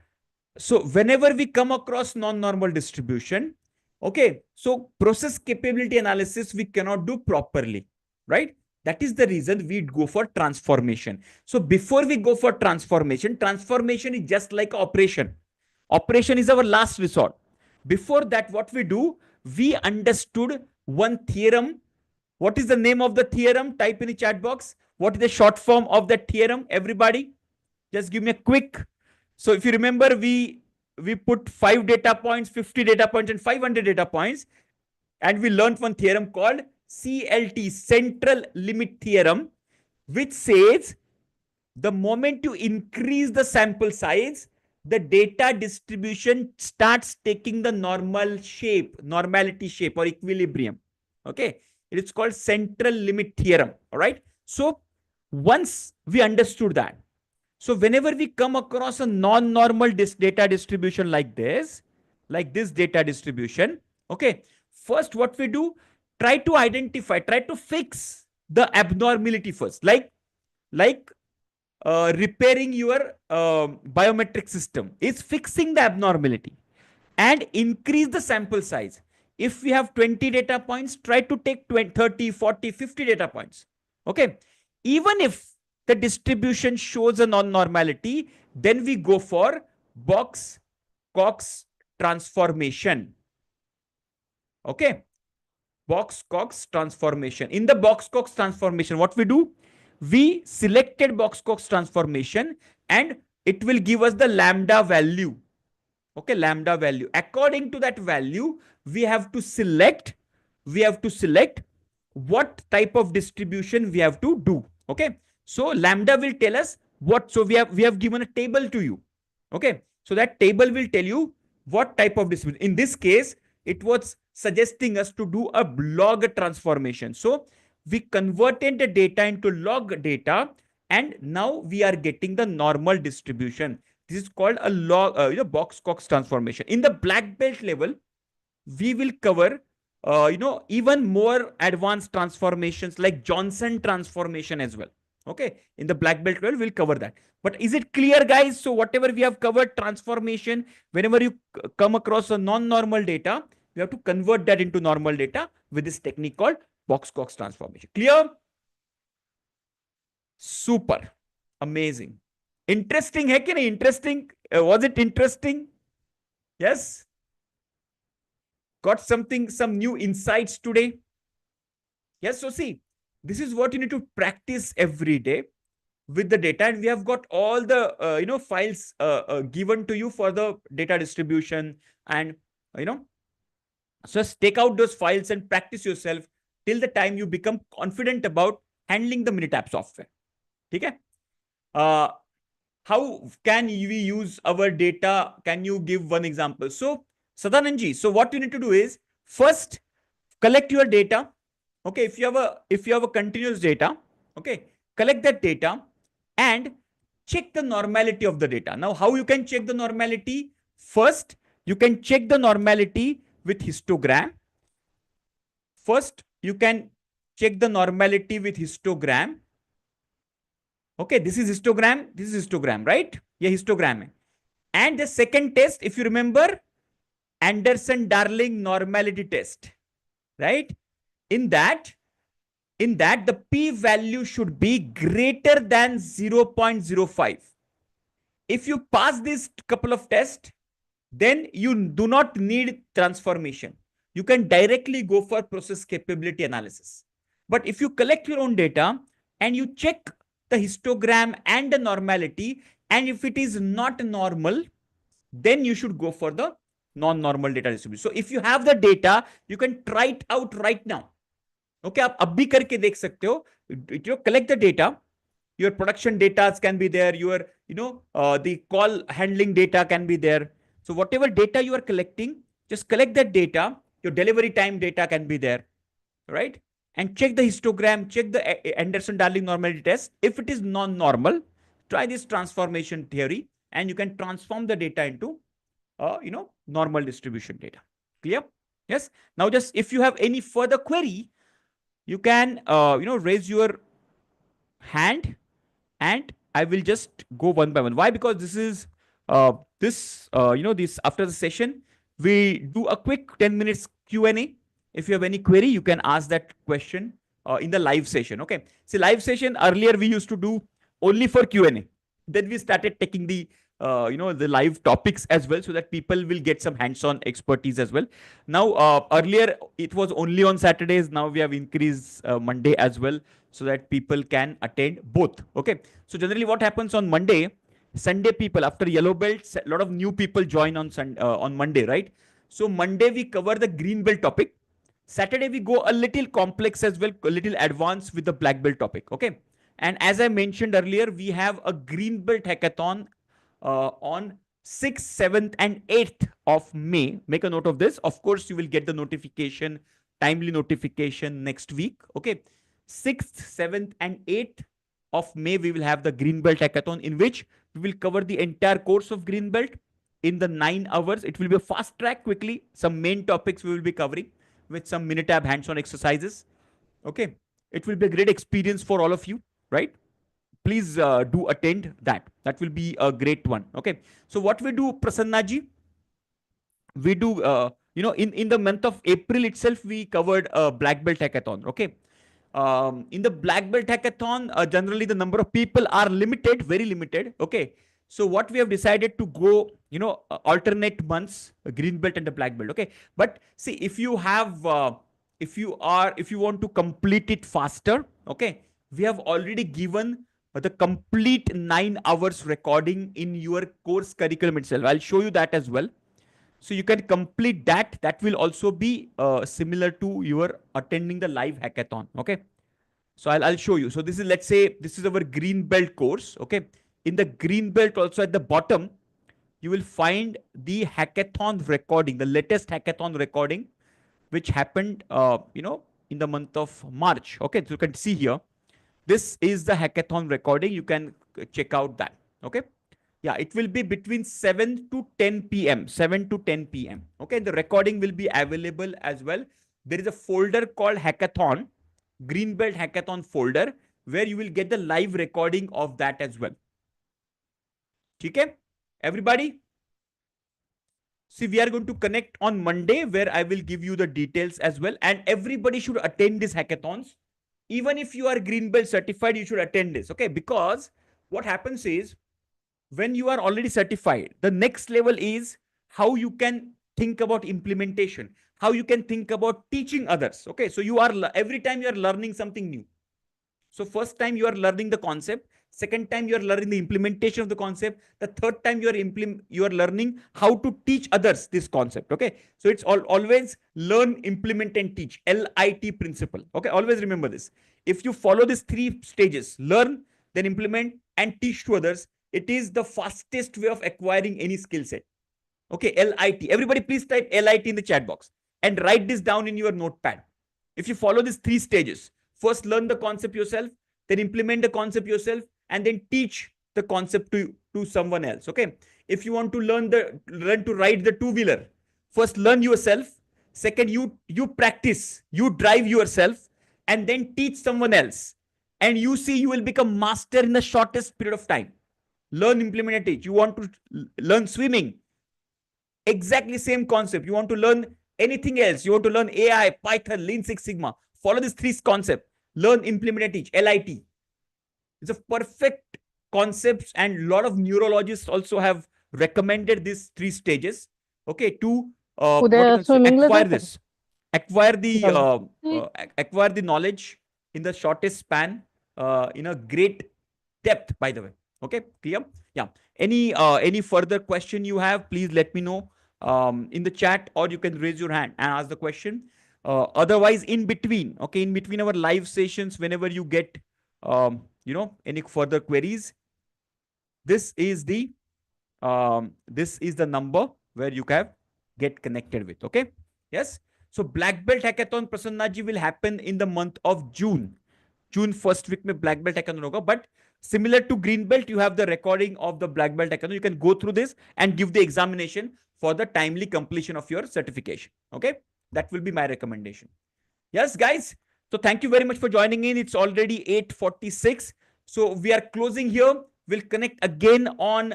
Speaker 1: so whenever we come across non-normal distribution, okay, so process capability analysis we cannot do properly. Right? That is the reason we go for transformation. So before we go for transformation, transformation is just like operation. Operation is our last resort. Before that, what we do, we understood one theorem. What is the name of the theorem? Type in the chat box. What is the short form of that theorem? Everybody, just give me a quick. So if you remember, we put 5 data points, 50 data points, and 500 data points. And we learned one theorem called CLT, Central Limit Theorem, which says the moment you increase the sample size, the data distribution starts taking the normality shape or equilibrium. Okay. It's called Central Limit Theorem. All right. So once we understood that, so whenever we come across a non-normal data distribution like this data distribution, okay, first what we do, try to fix the abnormality first, like repairing your biometric system is fixing the abnormality and increase the sample size. If we have 20 data points, try to take 20, 30, 40, 50 data points. Okay. Even if the distribution shows a non-normality, then we go for Cox transformation. Okay. Cox transformation. In the Cox transformation, what we do? We selected Cox transformation and it will give us the lambda value. Okay, lambda value. According to that value, we have to select what type of distribution we have to do. Okay. So lambda will tell us what. So we have given a table to you. Okay. So that table will tell you what type of distribution. In this case, it was suggesting us to do a log transformation. So we converted the data into log data, and now we are getting the normal distribution. This is called a log, box Cox transformation. In the black belt level, we will cover even more advanced transformations like Johnson transformation as well. Okay, in the black belt level, we'll cover that. But is it clear, guys? So whatever we have covered, transformation, whenever you come across a non-normal data, you have to convert that into normal data with this technique called box Cox transformation. Clear? Super. Amazing. Interesting है कि नहीं? Interesting. Was it interesting? Yes. Got something, some new insights today? Yes. So see, this is what you need to practice every day with the data, and we have got all the files given to you for the data distribution, and just take out those files and practice yourself till the time you become confident about handling the Minitab software. Okay. How can we use our data? Can you give one example? So Sadananji, so what you need to do is first collect your data. Okay, if you have a continuous data, okay, collect that data and check the normality of the data. Now, how you can check the normality? First, you can check the normality with histogram. First, you can check the normality with histogram. Okay, this is histogram, right? Yeah, histogram. And the second test, if you remember, Anderson-Darling normality test, right? In that, the p-value should be greater than 0.05. If you pass this couple of tests, then you do not need transformation. You can directly go for process capability analysis. But if you collect your own data and you check the histogram and the normality, and if it is not normal, then you should go for the non-normal data distribution. So if you have the data, you can try it out right now. Okay, आप अब भी करके देख सकते हो. You collect the data. Your production data can be there. Your the call handling data can be there. So whatever data you are collecting, just collect that data. Your delivery time data can be there, right? And check the histogram, check the Anderson-Darling normality test. If it is non-normal, try this transformation theory, and you can transform the data into normal distribution data. Clear? Yes. Now, just if you have any further query, you can raise your hand, and I will just go one by one. Why? Because this is this after the session, we do a quick 10 minutes Q&A. If you have any query, you can ask that question in the live session. Okay. See, live session earlier we used to do only for Q&A. Then we started taking the the live topics as well, so that people will get some hands-on expertise as well. Now, earlier it was only on Saturdays. Now we have increased Monday as well, so that people can attend both. Okay. So generally what happens on Monday, Sunday people after yellow belts, a lot of new people join on Monday, right? So Monday we cover the green belt topic. Saturday we go a little complex as well, a little advanced with the black belt topic. Okay. And as I mentioned earlier, we have a green belt hackathon on 6th, 7th, and 8th of May. Make a note of this. Of course, you will get the notification, timely notification next week. Okay. 6th, 7th, and 8th of May, we will have the Green Belt Hackathon, in which we will cover the entire course of Green Belt in the 9 hours. It will be a fast track quickly. Some main topics we will be covering with some Minitab hands-on exercises. Okay. It will be a great experience for all of you, right? Please do attend that. That will be a great one. Okay. So what we do, Prasanna ji, we do, in the month of April itself, we covered a black belt hackathon. Okay. In the black belt hackathon, generally the number of people are limited, very limited. Okay. So what we have decided to go, alternate months, a green belt and a black belt. Okay. But see, if you have, if you want to complete it faster, okay, we have already given the complete 9 hours recording in your course curriculum itself. I'll show you that as well. So you can complete that. That will also be similar to your attending the live hackathon. Okay. So I'll show you. So this is, let's say, this is our green belt course. Okay. In the green belt also at the bottom, you will find the hackathon recording, the latest hackathon recording, which happened, in the month of March. Okay. So you can see here, this is the hackathon recording. You can check out that. Okay. Yeah, it will be between 7 to 10 p.m. 7 to 10 p.m. Okay, the recording will be available as well. There is a folder called Hackathon, Greenbelt Hackathon folder, where you will get the live recording of that as well. Okay, everybody? See, we are going to connect on Monday, where I will give you the details as well. And everybody should attend these hackathons. Even if you are Greenbelt certified, you should attend this. Okay, because what happens is, when you are already certified, the next level is how you can think about implementation, how you can think about teaching others. Okay, so you are, every time you are learning something new. So first time you are learning the concept, second time you are learning the implementation of the concept, the third time you are learning how to teach others this concept. Okay, so it's always learn, implement, and teach, LIT principle. Okay, always remember this. If you follow these three stages, learn, then implement, and teach to others, it is the fastest way of acquiring any skill set. Okay, LIT. Everybody please type LIT in the chat box and write this down in your notepad. If you follow these three stages, first learn the concept yourself, then implement the concept yourself, and then teach the concept to someone else. Okay. If you want to learn to ride the two-wheeler, first learn yourself. Second, you practice, you drive yourself, and then teach someone else. And you see, you will become master in the shortest period of time. Learn, implement, and teach. You want to learn swimming, exactly same concept. You want to learn anything else, you want to learn AI, Python, Lean Six Sigma, follow these three concepts. Learn, implement, and teach, LIT. It's a perfect concepts, and a lot of neurologists also have recommended these three stages. Okay, to what you can say, acquire this, acquire the acquire the knowledge in the shortest span, in a great depth, by the way. Okay, clear? Yeah. Any further question you have, please let me know in the chat, or you can raise your hand and ask the question. Otherwise, in between, okay, in between our live sessions, whenever you get any further queries, this is the number where you can get connected with. Okay, yes. So black belt hackathon, Prasanna ji, will happen in the month of June. June first week में black belt hackathon होगा. But similar to green belt, you have the recording of the black belt hackathon. You can go through this and give the examination for the timely completion of your certification. Okay, that will be my recommendation. Yes, guys. So thank you very much for joining in. It's already 8:46. So we are closing here. We'll connect again on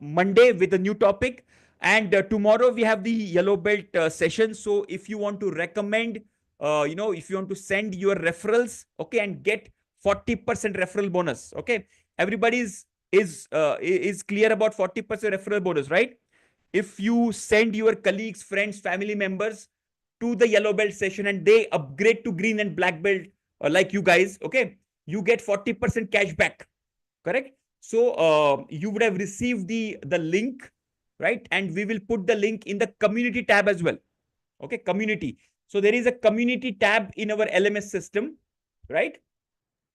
Speaker 1: Monday with a new topic. And tomorrow we have the yellow belt session. So if you want to recommend, if you want to send your referrals, okay, and get 40% referral bonus. Okay, everybody is clear about 40% referral bonus, right? If you send your colleagues, friends, family members to the yellow belt session and they upgrade to green and black belt, like you guys, okay, you get 40% cash back. Correct? So you would have received the link, right? And we will put the link in the community tab as well. Okay, community. So there is a community tab in our LMS system, right?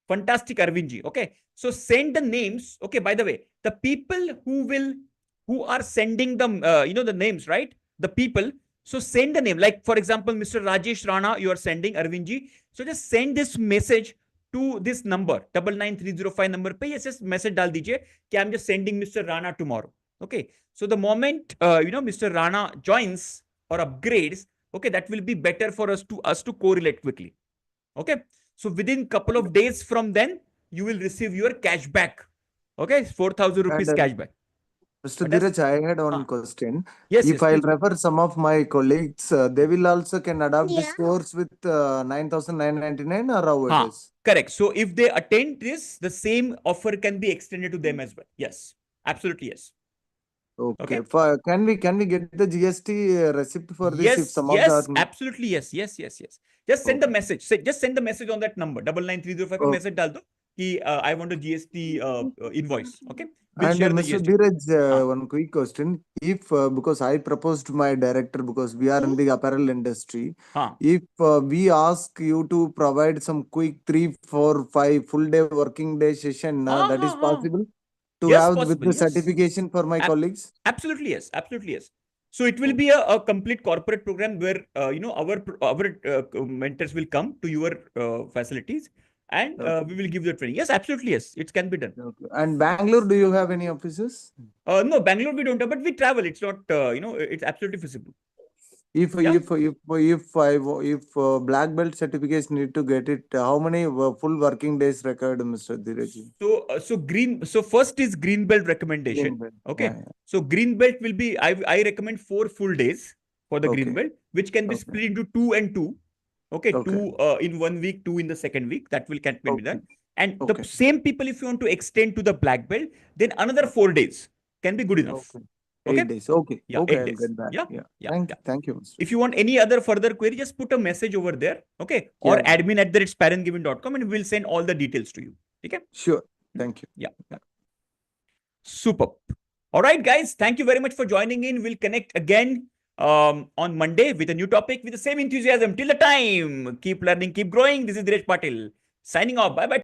Speaker 1: Fantastic, Arvindji. Okay, so send the names. Okay, by the way, the people who are sending them, the names, right? The people. So send the name. Like for example, Mr. Rajesh Rana, you are sending, Arvindji. So just send this message to this number 99305 number पे ये just message डाल दीजिए कि I'm just sending Mr. Rana tomorrow. Okay, so the moment Mr. Rana joins or upgrades, okay, that will be better for us to correlate quickly. Okay, so within couple of days from then, you will receive your cash back. Okay, 4,000 rupees cash back.
Speaker 2: Mr. Dheeraj, I had one question.
Speaker 1: Yes,
Speaker 2: if
Speaker 1: yes,
Speaker 2: I'll
Speaker 1: please.
Speaker 2: refer some of my colleagues, they will also can adopt this course with 9,999 or how it is?
Speaker 1: Correct. So if they attend this, the same offer can be extended to them as well. Yes, absolutely, yes.
Speaker 2: Okay. Can we get the GST receipt for this?
Speaker 1: Yes,
Speaker 2: If some
Speaker 1: yes,
Speaker 2: of the
Speaker 1: absolutely, yes. Just send the message. Just send the message on that number 99305 पे message डाल दो. I want a GST invoice. Okay, we'll
Speaker 2: And
Speaker 1: share the
Speaker 2: Mr.
Speaker 1: GST.
Speaker 2: Dheeraj, one quick question. If, because I proposed to my director, because we are in the apparel industry,
Speaker 1: Huh.
Speaker 2: if we ask you to provide some quick 3, 4, 5 full day working day session,
Speaker 1: Huh,
Speaker 2: that is
Speaker 1: huh, huh.
Speaker 2: possible to
Speaker 1: Yes,
Speaker 2: have with
Speaker 1: possible.
Speaker 2: the
Speaker 1: Yes.
Speaker 2: certification for my colleagues?
Speaker 1: Absolutely yes. Absolutely yes. So it will
Speaker 2: Okay.
Speaker 1: be a complete corporate program where our mentors will come to your facilities, and
Speaker 2: Okay.
Speaker 1: we will give the training. Yes, absolutely yes. It can be done.
Speaker 2: Okay. And Bangalore, do you have any offices?
Speaker 1: No, Bangalore we don't have, but we travel. It's not it's absolutely feasible.
Speaker 2: If
Speaker 1: Yeah.
Speaker 2: black belt certificates need to get it, how many full working days required, Mr. Dheeraj?
Speaker 1: So first is green belt recommendation.
Speaker 2: Green belt.
Speaker 1: Okay.
Speaker 2: Yeah.
Speaker 1: So green belt will be, I recommend 4 full days for the green
Speaker 2: Okay.
Speaker 1: belt, which can be
Speaker 2: Okay.
Speaker 1: split into 2 and 2. Okay,
Speaker 2: Okay.
Speaker 1: 2 in 1 week, 2 in the second week. That can be
Speaker 2: Okay.
Speaker 1: done. And the
Speaker 2: Okay.
Speaker 1: same people, if you want to extend to the black belt, then another
Speaker 2: Okay.
Speaker 1: 4 days can be good enough.
Speaker 2: Okay.
Speaker 1: Okay.
Speaker 2: 8 days. Okay.
Speaker 1: Yeah,
Speaker 2: Okay.
Speaker 1: eight
Speaker 2: I'll
Speaker 1: days.
Speaker 2: get back.
Speaker 1: Yeah,
Speaker 2: Yeah.
Speaker 1: yeah,
Speaker 2: Thank
Speaker 1: yeah.
Speaker 2: you. Thank you, Mr.
Speaker 1: If you want any other further query, just put a message over there. Okay, or
Speaker 2: Yeah.
Speaker 1: admin@parentgiven.com, and we'll send all the details to you. Okay.
Speaker 2: Sure. Thank you.
Speaker 1: Yeah. Super. All right, guys. Thank you very much for joining in. We'll connect again on Monday with a new topic with the same enthusiasm. Till the time, keep learning, keep growing. This is Diresh Patil signing off. Bye bye.